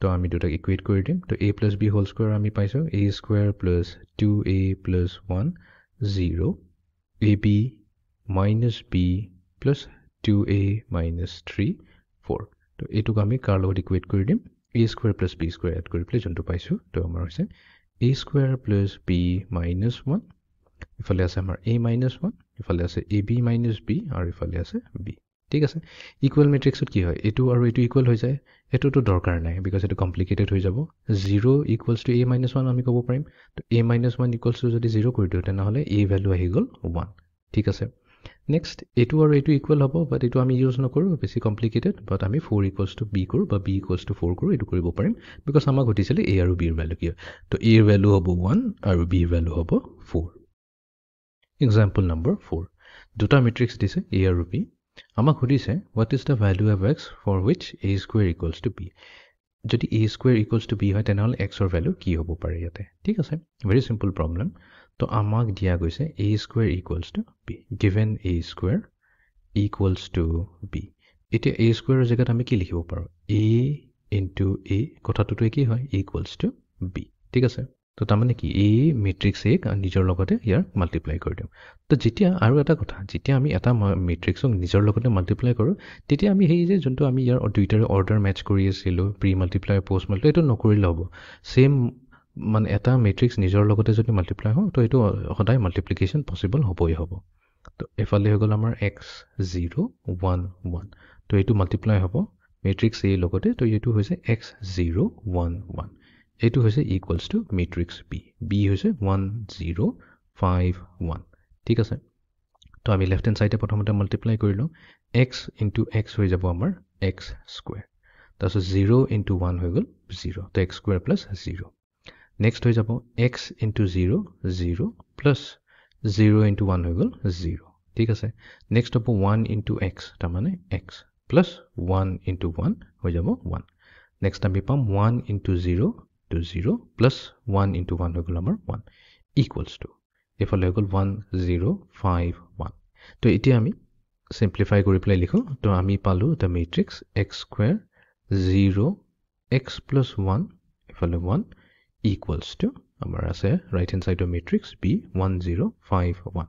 তো আমি দুটাক ইকুৱেট কৰি দিম তো A plus B whole square আমি পাইছো A square plus 2A plus 1 0 AB minus B plus 2A minus 3 4 তো এইটোক আমি কাৰ লগত ইকুৱেট কৰি দিম A square plus B square add কৰি পেলাই যোনটো পাইছো তো আমাৰ হৈছে A square plus B minus 1 ইফালে আছে আমাৰ A minus 1 ইফালে আছে AB minus B আৰু ইফালে আছে B ঠিক আছে ইকুৱেল মেট্ৰিক্সত কি হয় এটো আৰু এটো ইকুৱেল হৈ যায় এটোটো দৰকাৰ নাই বিকজ এটো কমপ্লিকেটেড হৈ যাব 0 equals to A minus 1 আমি ক'ব পাৰিম তো A minus 1 equals to যদি 0 কৰি দিও তেনেহলে A ভ্যালু আহি গ'ল 1 ঠিক আছে নেক্সট এটো আৰু এটো ইকুৱেল হ'ব বাট এটো আমি ইউজ নকৰো বেছি কমপ্লিকেটেড বাট আমি 4 equals to B কৰো বা B equals to 4 কৰো এটো কৰিব পাৰিম বিকজ আমাক ঘটিছিল A আৰু B ৰ ভ্যালু কি তো A ৰ ভ্যালু হ'ব 1 আৰু B ৰ ভ্যালু হ'ব 4 এক্সাম্পল নম্বৰ 4 দুটা মেট্ৰিক্স দিছে A আৰু B আমাক সুধিছে what is the value of x for which a square equals to b যদি a square equals to b হয় তেনেহলে x ৰ ভ্যালু কি হ'ব পাৰে ইয়াতে ঠিক আছে very simple problem তো আমাক দিয়া গৈছে a square equals to b given a square equals to b এতিয়া a square ৰ জায়গাত আমি কি লিখিব পাৰো a into a কথাটোটো কি হয় equals to b ঠিক আছে তো তাৰমানে কি a মেট্ৰিক্স a নিজৰ লগতে ইয়াৰ মাল্টিপ্লাই কৰি দিম তো যেতিয়া আৰু এটা কথা যেতিয়া আমি এটা মেট্ৰিক্সক নিজৰ লগতে মাল্টিপ্লাই কৰো তেতিয়া আমি হেই যে যোনটো আমি ইয়াৰ দুইটাৰ অৰ্ডাৰ মেচ কৰি আছিলো প্ৰি মাল্টিপ্লাই পোষ্ট মাল্টিপ্লাই এটো নকৰিলে হ'ব সেম মানে এটা মেট্ৰিক্স নিজৰ লগতে যদি মাল্টিপ্লাই হয় তো এটো সদায় মাল্টিপ্লিকেশন পসিবল হ'বই হ'ব তো এফালে হৈ গ'ল আমাৰ x 0 1 1 তো এটো মাল্টিপ্লাই হ'ব মেট্ৰিক্স a লগতে তো এটো হৈছে x 0 1 1 এটো হৈছে ইকুৱেলস টু মেট্ৰিক্স b b হৈছে 1 0 5 1 ঠিক আছে তো আমি লেফট হ্যান্ড সাইডে প্ৰথমতে মাল্টিপ্লাই কৰিলো x into x হৈ যাব আমাৰ x স্কয়াৰ তাসো 0 into 1 হৈ গল 0 তো x স্কয়াৰ plus 0 নেক্সট হৈ যাব x into 0 0 plus 0 into 1 হৈ গল 0 ঠিক আছে নেক্সট হ'ব 1 into x তাৰ মানে x plus 1 into 1 হৈ যাব 1 নেক্সট আমি পাম 1 into 0 to 0 plus 1 into 1 হৈ গল আমাৰ 1 equals to এফালে হৈ গল 1 0 5 1 তো এতিয়া আমি সিম্পলিফাই কৰি প্লাই লিখো তো আমি পালো the matrix x square 0 x plus 1 এফালে 1 equals to আমাৰ আছে ৰাইট হ্যান্ড সাইডৰ matrix b 1 0 5 1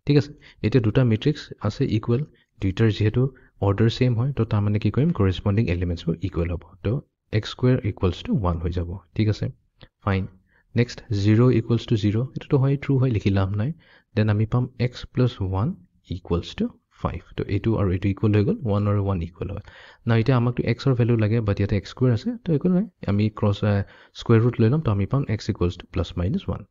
ঠিক আছে এটা দুটা matrix আছে ইকুৱেল দুইটাৰ যেহেতু অৰ্ডাৰ সেম হয় তো তাৰ মানে কি কৰিম কৰেসপন্ডিং এলিমেন্টস বোৰ ইকুৱেল হ'ব তো x square equals to 1 হৈ যাব ঠিক আছে ফাইন নেক্সট 0 equals to 0 এটো তো হয় ট্ৰু হয় লিখি লাভ নাই দেন আমি পাম x plus 1 equals to 5 তো এটো আৰু এটো ইকুৱেল হৈ গল 1 আৰু 1 ইকুৱেল হয় না এটা আমাক তো x ৰ ভ্যালু লাগে বাট ইয়াতে x স্কয়াৰ আছে তো একো নাই আমি ক্ৰস স্কয়াৰ ৰুট লৈ লম তো আমি পাম x equals to plus minus 1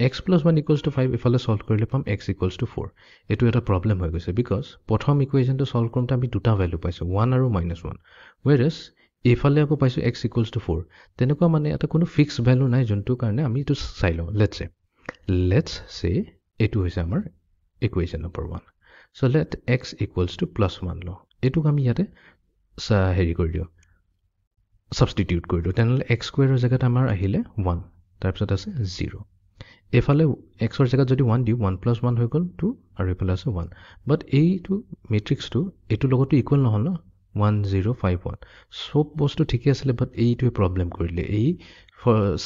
x plus 1 equals to 5 ইফালে সলভ কৰিলে পাম x equals to 4 এটো এটা প্ৰবলেম হৈ গৈছে বিকজ প্ৰথম ইকুৱেচনটো সলভ কৰোঁতে আমি দুটা ভ্যালু পাইছো 1 আৰু -1 whereas এফালে আকৌ পাইছো x equals to 4 তেনেকুৱা মানে এটা কোনো ফিক্স ভ্যালু নাই যোনটো কাৰণে আমি এটো চাই লওঁ let's say এটো হৈছে আমাৰ ইকুৱেচন number 1 so let x equals to plus 1 লো এটো আমি ইয়াতে হেৰি কৰি দিও সাবস্টিটিউট কৰি দিও তেনেহলে x স্কয়াৰৰ জায়গাত আমাৰ আহিলে 1 তাৰপিছত আছে 0 এফালে এক্সৰ জেগাত যদি 1 দিওঁ 1 + 1 হৈ গ'ল 2 আৰু এফালে আছে 1 বাট এইটো মেট্ৰিক্সটো এইটোৰ লগতো ইকুৱেল নহ'ল ন 1 0 5 1 সব বস্তু ঠিকে আছিলে বাট এইটোৱে প্ৰব্লেম কৰিলে এই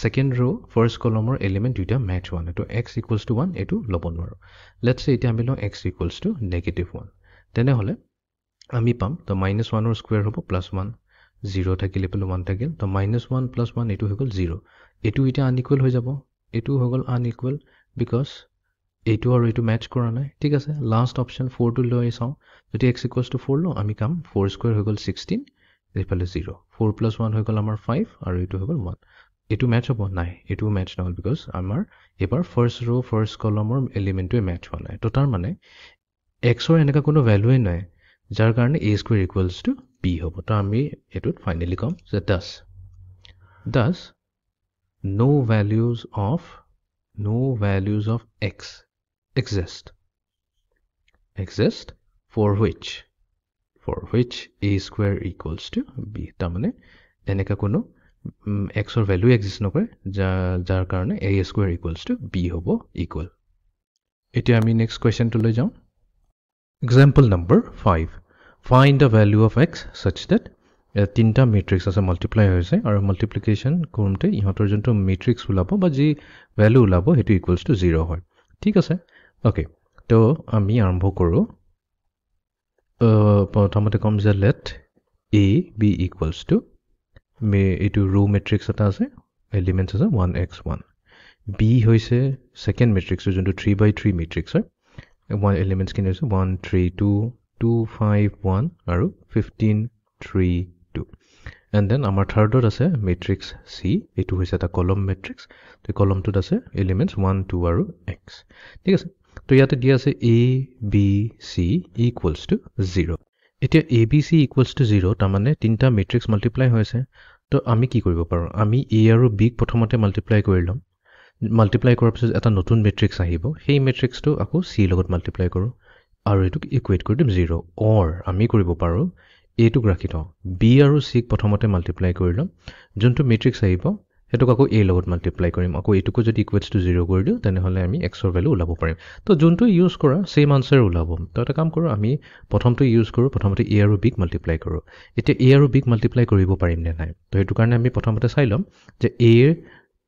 সেকেন্ড ৰ ফাৰ্স্ট কলমৰ এলিমেন্ট দুটা মেচ হোৱা নাই তো x = 1 এইটো ল'ব নোৱাৰো লেটস সে এতিয়া আমি লওঁ x = -1 তেনেহ'লে আমি পাম তো -1 ৰ স্কয়াৰ হ'ব +1 0 থাকিলে পেলে 1 থাকিল তো -1 + 1 এইটো হৈ গ'ল 0 এইটো এতিয়া আনইকুৱেল হৈ যাব এইটো হৈ গ'ল আনইকুৱেল বিকজ এইটো আৰু এইটো ম্যাচ কৰা নাই ঠিক আছে লাষ্ট অপচন 4 টো লৈ চাও যদি x = 4 লওঁ আমি কাম 4 স্কয়াৰ হৈ গ'ল 16 এইফালে 0 4 + 1 হৈ গ'ল আমাৰ 5 আৰু এইটো হৈ গ'ল 1 এইটো ম্যাচ হ'ব নাই এইটো ম্যাচ নহল বিকজ আমাৰ এবাৰ ফাৰ্স্ট ৰ ফাৰ্স্ট কলমৰ এলিমেন্টটোৱে ম্যাচ হোৱা নাই তো তাৰ মানে x ৰ এনেকা কোনো ভ্যালুৱে নাই যাৰ কাৰণে a² = b হ'ব তো আমি এটোত ফাইনালি কম যে thus no values of x exist for which a² = b তাৰ মানে এনেকা কোনো x ৰ ভ্যালু এক্সিষ্ট নকৰে যাৰ কাৰণে a² = b হ'ব ইকুৱেল এতিয়া আমি নেক্সট কোৱেশ্চনটো লৈ যাওঁ example number 5 find the value of x such that তিনটা মেট্ৰিক্স আছে মাল্টিপ্লাই হৈছে আৰু মাল্টিপ্লিকেশন কৰোঁতে ইহঁতৰ যোনটো মেট্ৰিক্স ওলাব বা যি ভ্যালু ওলাব হেতু ইকুৱেলছ টু 0 হয় ঠিক আছে ওকে তো আমি আৰম্ভ কৰো প্ৰথমতে কম যে let a be equals to এটো ৰো মেট্ৰিক্স এটা আছে এলিমেন্টছ আছে 1x1 b হৈছে সেকেন্ড মেট্ৰিক্স যোনটো 3/3 মেট্ৰিক্স হয় one elements কিনে আছে 1 3 2 2 5 1 আৰু 15 3 2 and then আমাৰ থাৰ্ডত আছে মেট্ৰিক্স c এটো হৈছে এটা কলম মেট্ৰিক্স তো কলমটোত আছে এলিমেন্টছ 1 2 আৰু x ঠিক আছে তো ইয়াতে দিয়া আছে a b c = 0 এতিয়া a b c = 0 তাৰ মানে তিনটা মেট্ৰিক্স মাল্টিপ্লাই হৈছে তো আমি কি কৰিব পাৰো আমি a আৰু b ক প্ৰথমতে মাল্টিপ্লাই কৰি লম মাল্টিপ্লাই কৰাৰ পিছত এটা নতুন মেট্ৰিক্স আহিব সেই মেট্ৰিক্সটো আকৌ c লগত মাল্টিপ্লাই কৰো আৰু এটোক ইকুৱেট কৰি দিম 0 অৰ আমি কৰিব পাৰো এটোক ৰাখি থওঁ b আৰু c ক প্ৰথমতে মাল্টিপ্লাই কৰি লম যোনটো মেট্ৰিক্স আহিব হেতুক আকৌ a লগত মাল্টিপ্লাই কৰিম আকৌ এটোক যদি ইকুৱেটছ টু 0 কৰি দিও তেনেহলে আমি x ৰ ভ্যালু ওলাব পাৰিম তো যোনটো ইউজ কৰা সেম আনসাৰ ওলাব তো এটা কাম কৰো আমি প্ৰথমটো ইউজ কৰো প্ৰথমতে a আৰু b ক মাল্টিপ্লাই কৰো এতিয়া a আৰু b ক মাল্টিপ্লাই কৰিব পাৰিম নে নাই তো হেতু কাৰণে আমি প্ৰথমতে চাই লম যে a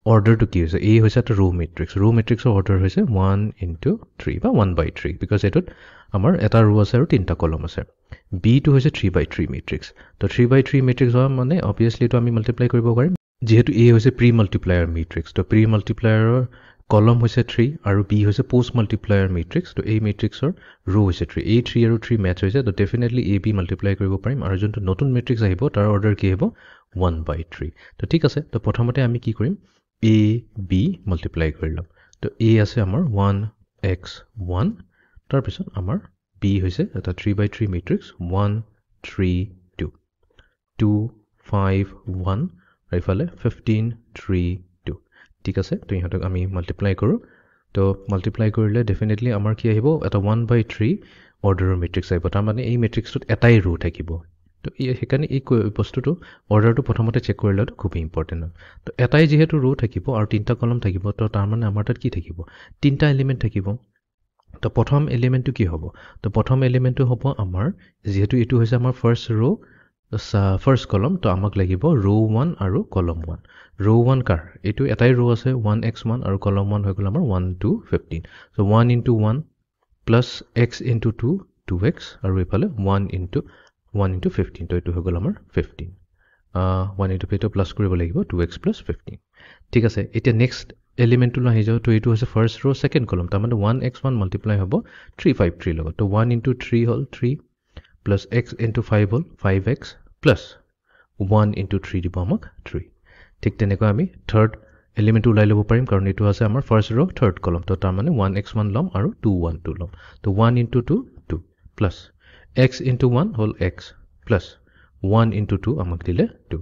order to কি হৈছে a হৈছে এটা ৰো মেট্ৰিক্সৰ অৰ্ডাৰ হৈছে 1 into 3 বা 1/3 because এটোত আমাৰ এটা ৰো আছে আৰু তিনটা কলম আছে b টো হৈছে 3/3 মেট্ৰিক্স তো 3/3 মেট্ৰিক্স হয় মানে obviously তো আমি মাল্টিপ্লাই কৰিব পাৰিম যেহেতু a হৈছে প্ৰি মাল্টিপ্লায়াৰ মেট্ৰিক্স তো প্ৰি মাল্টিপ্লায়াৰৰ কলম হৈছে 3 আৰু b হৈছে পোষ্ট মাল্টিপ্লায়াৰ মেট্ৰিক্স তো এই মেট্ৰিক্সৰ ৰো হৈছে 3 a 3 আৰু 3 ম্যাচ হৈছে তো ডেফিনেটলি a b মাল্টিপ্লাই কৰিব পাৰিম আৰু যোনটো নতুন মেট্ৰিক্স আহিব তাৰ অৰ্ডাৰ কি হ'ব 1/3 তো ঠিক আছে তো প্ৰথমতে আমি কি কৰিম a b multiply কৰি লম তো a আছে আমাৰ 1x1 তাৰ পিছত আমাৰ b হৈছে এটা 3/3 মেট্ৰিক্স 1 3 2 2 5 1 ৰাইফালে 15 3 2 ঠিক আছে তো ইহঁতক আমি মাল্টিপ্লাই কৰো তো মাল্টিপ্লাই কৰিলে ডেফিনেটলি আমাৰ কি আহিব এটা 1/3 অৰ্ডাৰৰ মেট্ৰিক্স আহিব তাৰ মানে এই মেট্ৰিক্সটোত এটাই ৰো থাকিব তো হেকানে এই বস্তুটো অৰ্ডাৰটো প্ৰথমতে চেক কৰি লওঁটো খুব ইম্পৰ্টেন্ট তো এটাই যেহেতু ৰো থাকিব আৰু তিনটা কলম থাকিব তো তাৰ মানে আমাৰ তাত কি থাকিব তিনটা এলিমেন্ট থাকিব তো প্ৰথম এলিমেন্টটো কি হ'ব তো প্ৰথম এলিমেন্টটো হ'ব আমাৰ যেহেতু এটো হৈছে আমাৰ ফাৰ্স্ট ৰো ফাৰ্স্ট কলম তো আমাক লাগিব ৰো 1 আৰু কলম 1 ৰো 1 কাৰ এটো এটাই ৰো আছে 1x1 আৰু কলম 1 হৈ গ'ল আমাৰ 1 2 15 so 1 into 1 plus x into 2 2x আৰু এফালে 1 into 15 তো এটো হৈ গ'ল আমাৰ 15 1 into 15 প্লাস কৰিব লাগিব 2x plus 15 ঠিক আছে এতিয়া নেক্সট এলিমেন্টটো লৈ যাও তো এটো হৈছে ফাৰ্স্ট ৰো সেকেন্ড কলম তাৰ মানে 1x1 মাল্টিপ্লাই হ'ব 353 লগত তো 1 into 3 হ'ল 3 plus x into 5 হ'ল 5x plus 1 into 3 দিব আমাক 3 ঠিক তেনেকৈ আমি থাৰ্ড এলিমেন্ট উলাই ল'ব পাৰিম কাৰণ এটো আছে আমাৰ ফাৰ্স্ট ৰো থাৰ্ড কলম তো তাৰ মানে 1x1 লম আৰু 2 1 2 লম তো 1 into 2 2 plus x into 1 whole x plus 1 into 2 আমাক দিলে 2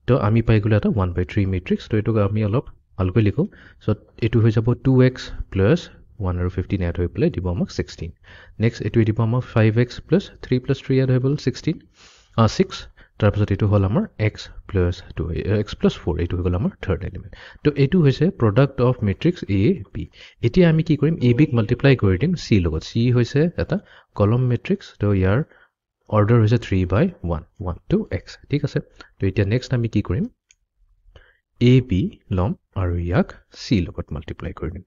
তো আমি পাই গ'লে এটা 1/3 মেট্ৰিক্স তো এটো আমি অলপ ভালকৈ লিখো সো এটো হৈ যাব 2x plus 1 আৰু 15 এড হৈ পেলাই দিব আমাক 16 নেক্সট এটো দিব আমাক 5x plus 3 plus 3 এড হৈ গ'ল 16 6 তাৰপিছত এইটো হ'ল আমাৰ x plus 2 x plus 4 এইটো হৈ গ'ল আমাৰ থাৰ্ড এলিমেণ্ট তো এইটো হৈছে product of matrix A B এতিয়া আমি কি কৰিম এ বিক মাল্টিপ্লাই কৰি দিম চি লগত চি হৈছে এটা কলম মেট্ৰিক্স তো ইয়াৰ অৰ্ডাৰ হৈছে 3/1 1 to x ঠিক আছে তো এতিয়া নেক্সট আমি কি কৰিম এ বি ল'ম আৰু ইয়াক চি লগত মাল্টিপ্লাই কৰি দিম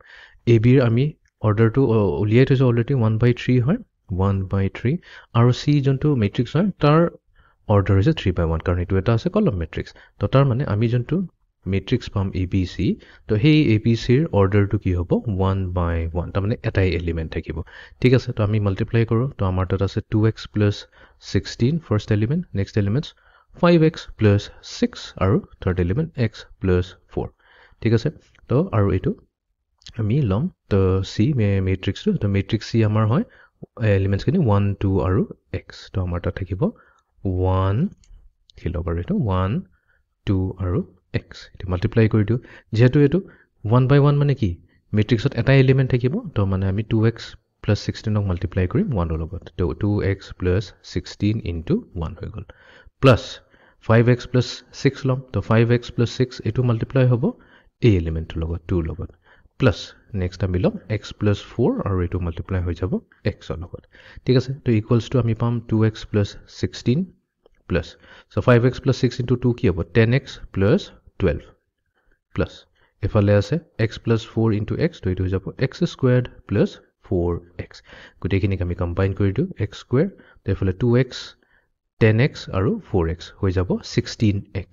এ বিৰ আমি অৰ্ডাৰটো উলিয়াই থৈছোঁ অলৰেডি 1/3 হয় 1/3 আৰু চি যোনটো মেট্ৰিক্স হয় তাৰ অৰ্ডাৰ হৈছে 3/1 কাৰণ এইটো এটা আছে কলম মেট্ৰিক্স তো তাৰ মানে আমি যোনটো মেট্ৰিক্স পাম এ বি চি তো সেই এ বি চিৰ অৰ্ডাৰটো কি হ'ব 1/1 তাৰমানে এটাই এলিমেণ্ট থাকিব ঠিক আছে তো আমি মাল্টিপ্লাই কৰোঁ তো আমাৰ তাত আছে 2x plus 16 first element next elements 5x plus 6 আৰু থাৰ্ড এলিমেণ্ট x plus 4 ঠিক আছে তো আৰু এইটো আমি ল'ম তো চি মেট্ৰিক্সটো তো মেট্ৰিক্স চি আমাৰ হয় এলিমেণ্টছখিনি 1 2 আৰু x তো আমাৰ তাত থাকিব 1 কি ল'ব আৰু এইটো 1 2 আৰু x এইটো মাল্টিপ্লাই কৰি দিওঁ যেহেতু এইটো 1/1 মানে কি মেট্ৰিক্সত এটা এলিমেণ্ট থাকিব তো মানে আমি 2x plus 16ক মাল্টিপ্লাই কৰিম 1ৰ লগত তো 2x plus 16 into 1 হৈ গ'ল প্লাছ 5x plus 6 ল'ম তো 5x plus 6 এইটো মাল্টিপ্লাই হ'ব এই এলিমেণ্টটোৰ লগত 2ৰ লগত প্লাছ নেক্সট আমি ল'ম x plus 4 আৰু এইটো মাল্টিপ্লাই হৈ যাব xৰ লগত ঠিক আছে তো ইকুৱেলছ টু আমি পাম 2x plus 16 plus so 5x plus 6 into 2 কি হ'ব 10x plus 12 plus এফালে আছে x plus 4 into x তো এইটো হৈ যাব x squared plus 4x গোটেইখিনিক আমি কম্বাইন কৰি দিওঁ x squared তো এফালে 2x 10x আৰু 4x হৈ যাব 16x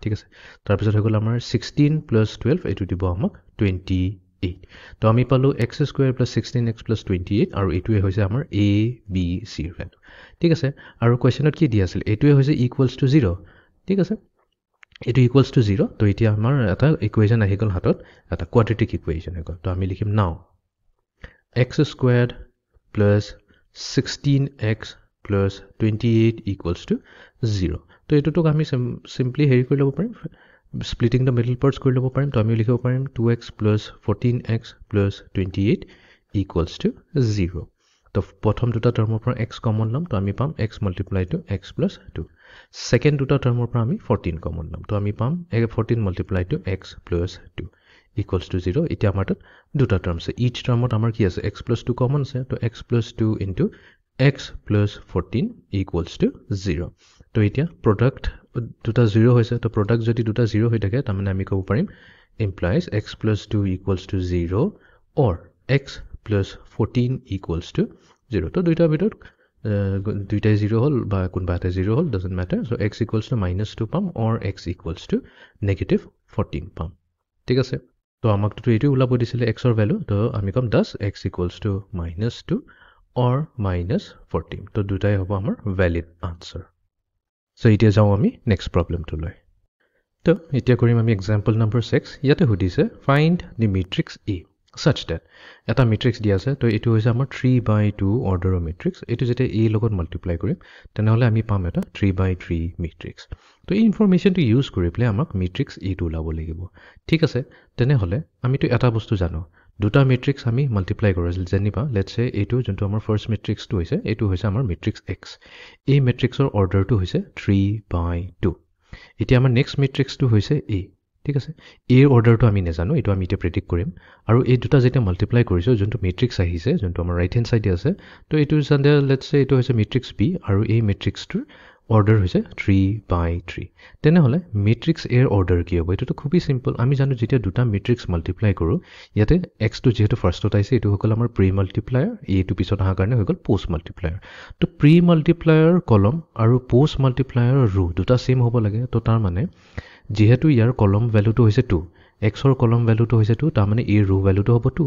ঠিক আছে তাৰপিছত হৈ গ'ল আমাৰ 16 plus 12 এইটো দিব আমাক 28 তো আমি পালোঁ x squared plus 16x plus 28 আৰু এইটোৱে হৈছে আমাৰ a b c ৰ ভ্যালু ঠিক আছে আৰু কোৱেশ্চনত কি দিয়া আছিল এইটোৱে হৈছে ইকুৱেলছ টু 0 ঠিক আছে এইটো ইকুৱেলছ টু 0 তো এতিয়া আমাৰ এটা ইকুৱেশ্যন আহি গ'ল হাতত এটা কোৱাড্ৰেটিক ইকুৱেশ্যন হৈ গ'ল তো আমি লিখিম নাও x squared plus 16x plus 28 equals to 0 তো এইটোটোক আমি সিম্পলি হেৰি কৰি ল'ব পাৰিম splitting the middle parts কৰি ল'ব পাৰিম তো আমি লিখিব পাৰিম 2x plus 14x plus 28 equals to 0 তো প্ৰথম দুটা টাৰ্মৰ পৰা x কমন ল'ম তো আমি পাম x multiply to x plus 2 second দুটা টাৰ্মৰ পৰা আমি 14 কমন ল'ম তো আমি পাম 14 multiply to x plus 2 equals to 0 এতিয়া আমাৰ তাত দুটা টাৰ্ম আছে each টাৰ্মত আমাৰ কি আছে x plus 2 কমন আছে তো x plus 2 into x plus 14 equals to 0 তো এতিয়া product দুটা 0 হৈছে তো product যদি দুটা 0 হৈ থাকে তাৰমানে আমি ক'ব পাৰিম implies x plus 2 equals to 0 or x plus 14 equals to 0 তো দুইটা ভিতৰত দুইটাই 0 হল বা কোনবা এটা 0 হল doesn't matter so x equals to -2 পাম or x equals to -14 পাম ঠিক আছে তো আমাক তো এইটো উলাব দিছিলে x ৰ ভ্যালু তো আমি কম 10 x equals to -2 or -14 তো দুটাই হ'ব আমাৰ ভ্যালিড আনসাৰ সো এতিয়া যাও আমি নেক্সট প্ৰবলেমটো লৈ তো এতিয়া কৰিম আমি এক্সাম্পল নম্বৰ 6 ইয়াতে সুধিছে find the matrix A such that এটা মেট্ৰিক্স দিয়া আছে তো এটো হৈছে আমাৰ 3/2 অৰ্ডাৰৰ মেট্ৰিক্স এটো যেতে A লগত মাল্টিপ্লাই কৰিম তেনেহলে আমি পাম এটা 3/3 মেট্ৰিক্স তো এই ইনফৰমেশনটো ইউজ কৰি প্লে আমাক মেট্ৰিক্স A টো লাব লাগিব ঠিক আছে তেনেহলে আমি তো এটা বস্তু জানো দুটা মেট্ৰিক্স আমি মাল্টিপ্লাই কৰিছিল জানিবা লেটস সে এটো যোনটো আমাৰ ফাৰ্স্ট মেট্ৰিক্সটো হৈছে এটো হৈছে আমাৰ মেট্ৰিক্স x এই মেট্ৰিক্সৰ অৰ্ডাৰটো হৈছে 3/2 এতিয়া আমাৰ নেক্সট মেট্ৰিক্সটো হৈছে A ঠিক আছে এৰ অৰ্ডাৰটো আমি নেজানো এটো আমি এতিয়া প্ৰেডিক্ট কৰিম আৰু এই দুটা যেটা মাল্টিপ্লাই কৰিছো যোনটো মেট্ৰিক্স আহিছে যোনটো আমাৰ ৰাইট হেণ্ড সাইডে আছে তো এটো জানে লেটস সে এটো হৈছে মেট্ৰিক্স B আৰু এই মেট্ৰিক্সটোৰ অৰ্ডাৰ হৈছে 3/3 তেনেহলে মেট্ৰিক্স এৰ অৰ্ডাৰ কি হ'ব এটো খুবই সিম্পল আমি জানো যেতিয়া দুটা মেট্ৰিক্স মাল্টিপ্লাই কৰো ইয়াতে x টো যেহেতু ফাৰ্ষ্টত আইছে এটো হকল আমাৰ প্ৰি মাল্টিপ্লায়াৰ a টো পিছত আহা কাৰণে হকল পোষ্ট মাল্টিপ্লায়াৰ তো প্ৰি মাল্টিপ্লায়াৰ কলম আৰু পোষ্ট মাল্টিপ্লায়াৰ ৰো দুটা সেম হ'ব লাগে তো তাৰ মানে যেহেতু ইয়াৰ কলম ভ্যালুটো হৈছে 2 x ৰ কলম ভ্যালুটো হৈছে 2 তাৰ মানে a ৰো ভ্যালুটো হ'ব 2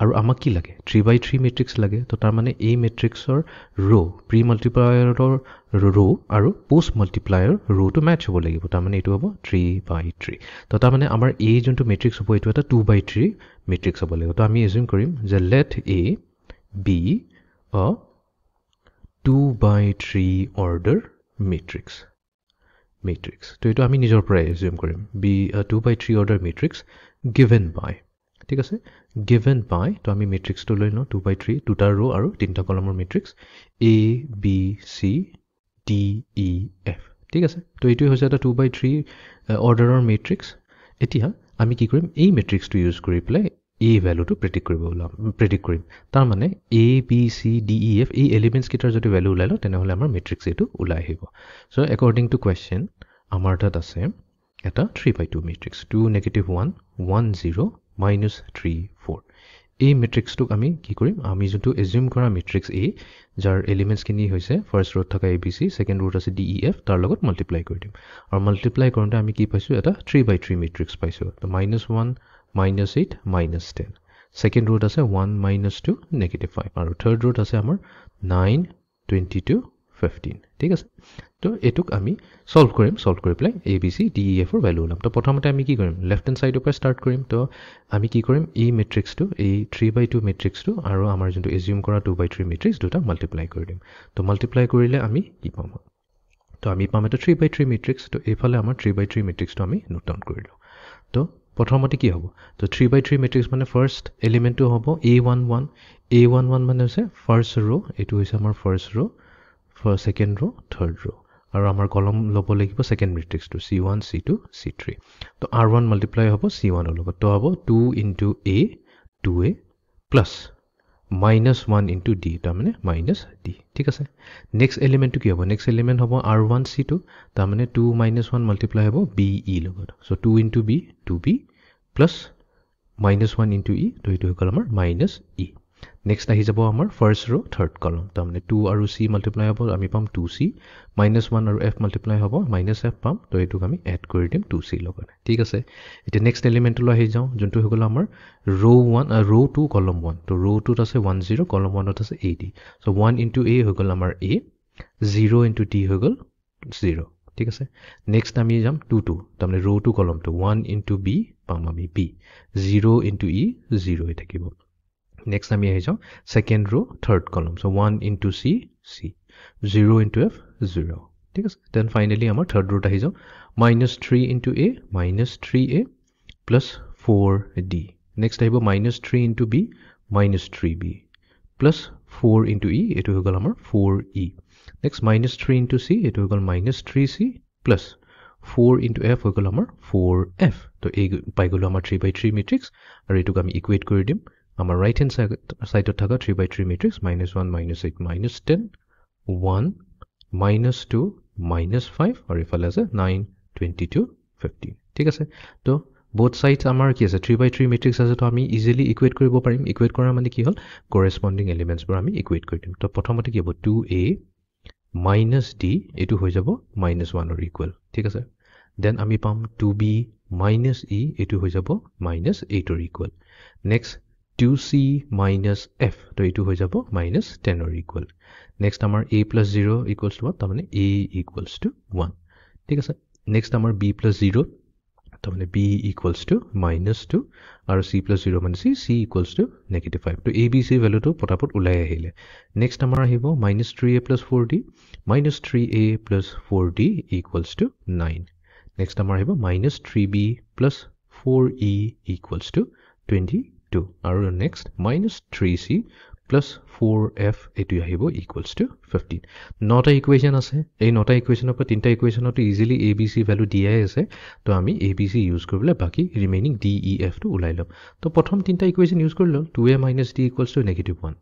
আৰু আমাক কি লাগে 3/3 মেট্ৰিক্স লাগে তো তাৰ মানে এই মেট্ৰিক্সৰ ৰো প্ৰি মাল্টিপ্লায়াৰৰ ৰো আৰু পোষ্ট মাল্টিপ্লায়াৰ ৰোটো ম্যাচ হ'ব লাগিব তাৰ মানে এটো হ'ব 3/3 তো তাৰ মানে আমাৰ a যোনটো মেট্ৰিক্স হ'ব এটো এটা 2/3 মেট্ৰিক্স হ'ব লাগিব তো আমি এজিউম কৰিম যে let a be a 2/3 order matrix তো এটো আমি নিজৰ পৰা এজিউম কৰিম be a 2/3 order matrix given by ঠিক আছে given by তো আমি মেট্ৰিক্সটো লৈ লওঁ 2/3 দুটা ৰো আৰু তিনটা কলমৰ matrix a b c d e f ঠিক আছে তো এইটোই হৈছে এটা 2/3 অৰ্ডাৰৰ মেট্ৰিক্স এতিয়া আমি কি কৰিম এই মেট্ৰিক্সটো ইউজ কৰি পেলাই a ভ্যালুটো প্ৰেডিক্ট কৰিম তাৰ মানে a b c d e f এই এলিমেন্টস কিটাৰ যদি ভ্যালু উলাইলো তেনেহলে আমাৰ মেট্ৰিক্স এটো উলাই আহিব সো অ্যাকৰ্ডিং টু কোৱেশ্চন আমাৰ তাত আছে এটা 3/2 মেট্ৰিক্স 2 -1 1 0 -3 4 এই মেট্ৰিক্সটোক আমি কি কৰিম আমি যোনটো এজিউম কৰা মেট্ৰিক্স a যাৰ এলিমেন্টস কিনি হৈছে ফাৰ্স্ট ৰোত থকা abc সেকেন্ড ৰোত আছে def তাৰ লগত মাল্টিপ্লাই কৰি দিম আৰু মাল্টিপ্লাই কৰোঁতে আমি কি পাইছো এটা 3/3 মেট্ৰিক্স পাইছো তো -1 -8 -10 সেকেন্ড ৰোত আছে 1 -2 -5 আৰু থাৰ্ড ৰোত আছে আমাৰ 9 22 15 ঠিক আছে তো এটুক আমি সলভ কৰি পেলাই abc def ৰ ভ্যালু উলাম তো প্ৰথমতে আমি কি কৰিম লেফট হ্যান্ড সাইডৰ পৰা ষ্টাৰ্ট কৰিম তো আমি কি কৰিম এই মেট্ৰিক্সটো এই 3/2 মেট্ৰিক্সটো আৰু আমাৰ যোনটো এজিউম কৰা 2/3 মেট্ৰিক্স দুটা মাল্টিপ্লাই কৰি দিম তো মাল্টিপ্লাই কৰিলে আমি কি পাম তো আমি পাম এটা 3/3 মেট্ৰিক্স তো এইফালে আমাৰ 3/3 মেট্ৰিক্সটো আমি নোট ডাউন কৰিলো তো প্ৰথমতে কি হ'ব তো 3/3 মেট্ৰিক্স মানে ফাৰ্স্ট এলিমেন্টটো হ'ব a11 মানে হৈছে ফাৰ্স্ট ৰো এটো হৈছে আমাৰ ফাৰ্স্ট ৰো সেকেন্ড ৰো থাৰ্ড ৰো আৰু আমাৰ কলম লব লাগিব সেকেন্ড মেট্ৰিক্সটো c1 c2 c3 তো r1 মাল্টিপ্লাই হ'ব c1 ৰ লগত তো হ'ব 2 into a 2a plus -1 into d তাৰ মানে -d ঠিক আছে নেক্সট এলিমেন্টটো কি হ'ব নেক্সট এলিমেন্ট হ'ব r1 c2 তাৰ মানে 2 -1 মাল্টিপ্লাই হ'ব b e লগত so 2 into b 2b plus -1 into e তো এইটো হ'ল আমাৰ -e নেক্সট আহি যাব আমাৰ ফাৰ্স্ট ৰো থাৰ্ড কলম তাৰ মানে 2 আৰু c মাল্টিপ্লাই হ'ব আমি পাম 2c -1 আৰু f মাল্টিপ্লাই হ'ব -f পাম তো এইটোক আমি এড কৰি দিম 2c লগত ঠিক আছে এতিয়া নেক্সট এলিমেন্টলৈ আহি যাও যোনটো হৈ গল আমাৰ ৰো 1 ৰো 2 কলম 1 তো ৰো 2 ত আছে 1 0 কলম 1 ত আছে 80 সো 1 into a হৈ গল আমাৰ a 0 into d হৈ গল 0 ঠিক আছে নেক্সট আমি যাম 2 2 তাৰ মানে ৰো 2 কলম 2 1 into b পাম আমি b 0 into e 0 হৈ থাকিব Next আমি আহি যাও সেকেন্ড ৰো থাৰ্ড কলম so 1 into c c 0 into f 0 ঠিক আছে দেন ফাইনালি আমাৰ থাৰ্ড ৰোত আহি যাও -3 into a -3a plus 4d next আহিব -3 into b -3b plus 4 into e এটো হৈ গল আমাৰ 4e নেক্সট -3 into c এটো হৈ গল -3c plus 4 into f হৈ গল আমাৰ 4f তো এই পাই গলো আমাৰ 3/3 মেট্ৰিক্স আৰু এটোক আমি ইকুৱেট কৰি দিম আমাৰ ৰাইট হ্যান্ড সাইডত থকা 3/3 মেট্ৰিক্স -1 -8 -10 1 -2 -5 আৰু ইফালে আছে 9 22 15 ঠিক আছে তো both sides আমাৰ কি আছে 3/3 মেট্ৰিক্স আছে তো আমি ইজিলি ইকুৱেট কৰিব পাৰিম ইকুৱেট কৰা মানে কি হল কৰেসপন্ডিং এলিমেন্টস বোৰ আমি ইকুৱেট কৰি দিম তো প্ৰথমতে কি হ'ব 2a - d এটো হৈ যাব -1 ৰ ইকুৱেল ঠিক আছে দেন আমি পাম 2b - e এটো হৈ যাব -8 ৰ equal next 2c minus f তো এটো হৈ যাব -10 ৰ ইকুৱেল নেক্সট আমাৰ a plus 0 equals to 1 তাৰ মানে a equals to 1 ঠিক আছে নেক্সট আমাৰ b plus 0 তাৰ মানে b equals to -2 আৰু c plus 0 মানে c equals to -5 তো a b c ভ্যালুটো পটাপট উলাই আহিলে নেক্সট আমাৰ আহিব -3a plus 4d -3a plus 4d equals to 9 next আমাৰ আহিব -3b plus 4e equals to 22 আৰু নেক্সট -3c plus 4f এটো আহিব equals to 15 নটা ইকুৱেশন আছে এই নটা ইকুৱেশনৰ পৰা তিনটা ইকুৱেশনটো ইজিলি abc ভ্যালু দিয়াই আছে তো আমি abc ইউজ কৰিলে বাকি ৰিমেইনিং d e f টো উলাই লম তো প্ৰথম তিনটা ইকুৱেশন ইউজ কৰিলো 2a - d equals to -1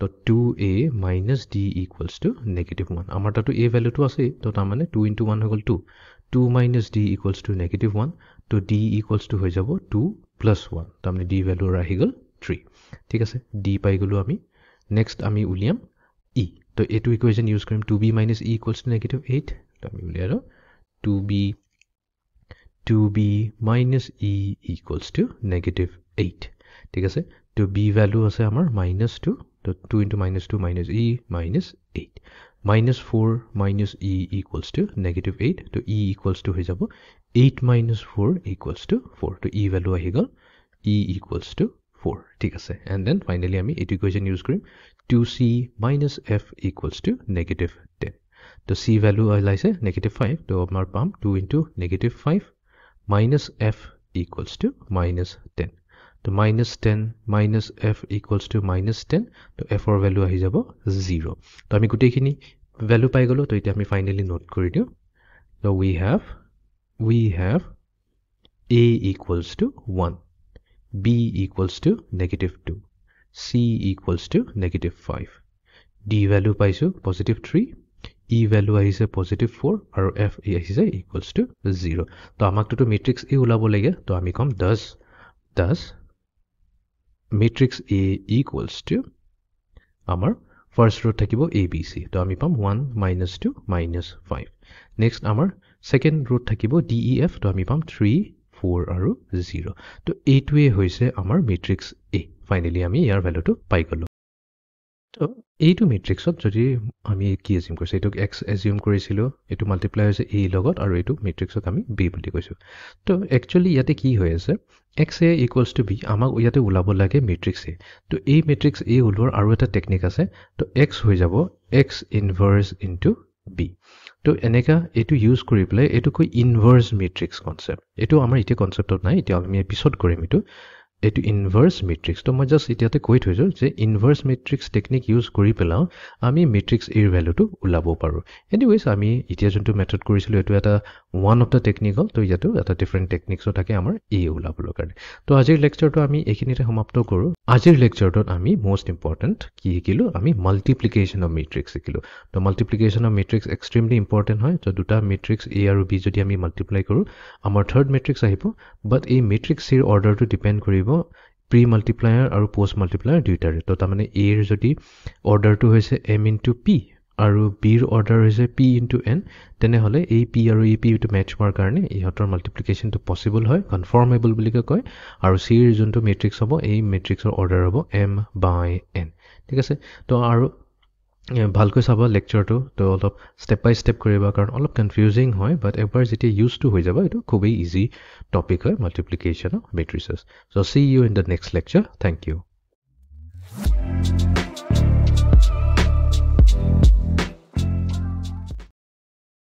তো 2a - d equals to -1 আমাৰ তাতো a ভ্যালুটো আছে তো তাৰ মানে 2 into 1 হৈ গল 2 2 - d equals to -1 তো d equals to হৈ যাব 2 plus 1 তাৰ মানে d ভ্যালু আহি গল 3 ঠিক আছে d পাই গলো আমি নেক্সট আমি উলিয়াম e তো এটো ইকুৱেশন ইউজ কৰিম 2b - e equals to -8 তো আমি উলিয়ালো 2b - e equals to -8 ঠিক আছে তো b ভ্যালু আছে আমাৰ -2 তো 2 into -2 - e -8 -4 - e equals to -8 তো e equals to হৈ যাব 8 - 4 equals to 4 তো e ভ্যালু আহি গল e equals to 4 ঠিক আছে and then finally আমি এটো ইকুৱেশন ইউজ কৰিম 2c - f equals to -10 তো c ভ্যালু আইলাইছে -5 তো আমাৰ পাম 2 into -5 minus f equals to -10 তো -10 - f equals to -10 তো f ৰ ভ্যালু আহি যাব 0 তো আমি গুটেখিনি ভ্যালু পাই গলো তো এটা আমি ফাইনালি নোট কৰি দিও So we have A equals to 1, B equals to -2, C equals to -5, D value পাইছো +3, E value আহিছে +4 আৰু F আহিছে equals to 0. তো আমাকটো matrix A ওলাব লাগে, তো আমি কম does matrix A equals to আমাৰ first row থাকিব ABC, তো আমি পাম 1 -2 -5. next আমাৰ second row থাকিব DEF, তো আমি পাম 3 4 আৰু 0. তো এইটোৱে হৈছে আমাৰ matrix A. ফাইনালি আমি ইয়াৰ ভ্যালুটো পাই গলো। তো এইটো মেট্ৰিক্সত যদি আমি কি এজিউম কৰিছো, এইটোক x এজিউম কৰিছিলো, এইটো মাল্টিপ্লাই হৈছে a লগত, আৰু এইটো মেট্ৰিক্সত আমি b বুলি কৈছো। তো একচুয়ালি ইয়াতে কি হৈ আছে, x a equals to b, আমাক ইয়াতে ওলাব লাগে মেট্ৰিক্স a। তো এই মেট্ৰিক্স a ওলোৱাৰ আৰু এটা টেকনিক আছে, তো x হৈ যাব x ইনভাৰ্স ইনটু b। তো এনেকা এইটো ইউজ কৰি পেলাই এইটো কৈ ইনভাৰ্স মেট্ৰিক্স কনসেপ্ট, এইটো আমাৰ এতিয়া কনসেপ্টত নাই, এতিয়া আমি এপিসোড কৰিম এইটো ইনভাৰ্স মেট্ৰিক্স। তো মই জাস্ট এতিয়াতে কৈ থৈছো যে ইনভাৰ্স মেট্ৰিক্স টেকনিক ইউজ কৰি পেলাও আমি মেট্ৰিক্স এৰ ভ্যালুটো ওলাব পাৰো। এনিৱেজ আমি এতিয়া যোনটো মেথড কৰিছিলো এইটো এটা ওৱান অফ দ্য টেকনিক হ'ল, তো ইয়াতো এটা ডিফাৰেণ্ট টেকনিক্সো থাকে আমাৰ এ ওলাবৰ কাৰণে। তো আজিৰ লেকচাৰটো আমি এইখিনিতে সমাপ্ত কৰোঁ। আজিৰ লেকচাৰটোত আমি মোষ্ট ইম্পৰ্টেণ্ট কি শিকিলো, আমি মাল্টিপ্লিকেশ্যন অফ মেট্ৰিক্স শিকিলো। তো multiplication of matrix extremely important হয়। তো দুটা মেট্ৰিক্স এ আৰু বি যদি আমি মাল্টিপ্লাই কৰোঁ আমাৰ থাৰ্ড মেট্ৰিক্স আহিব, বাট এই মেট্ৰিক্স চিৰ অৰ্ডাৰটো ডিপেণ্ড কৰিব প্ৰি মাল্টিপ্লায়াৰ আৰু পোষ্ট মাল্টিপ্লায়াৰ দুইটাৰে। তো তাৰমানে এৰ যদি অৰ্ডাৰটো হৈছে m ইনটু p আৰু বিৰ অৰ্ডাৰ হৈছে p ইনটু n, তেনেহ'লে এই p আৰু এই p টো মেচ হোৱাৰ কাৰণে ইহঁতৰ মাল্টিপ্লিকেশ্যনটো পচিবল হয়, কনফৰ্মেবল বুলি কয়। আৰু চিৰ যোনটো মেট্ৰিক্স হ'ব এই মেট্ৰিক্সৰ অৰ্ডাৰ হ'ব m/n। ঠিক আছে, তো আৰু ভালকৈ চাবা লেকচাৰটো, তো অলপ ষ্টেপ বাই ষ্টেপ কৰিবা, কাৰণ অলপ কনফিউজিং হয়, বাট এবাৰ যেতিয়া ইউজটো হৈ যাব এইটো খুবেই ইজি টপিক হয় multiplication of matrices. So see you in the next lecture. Thank you.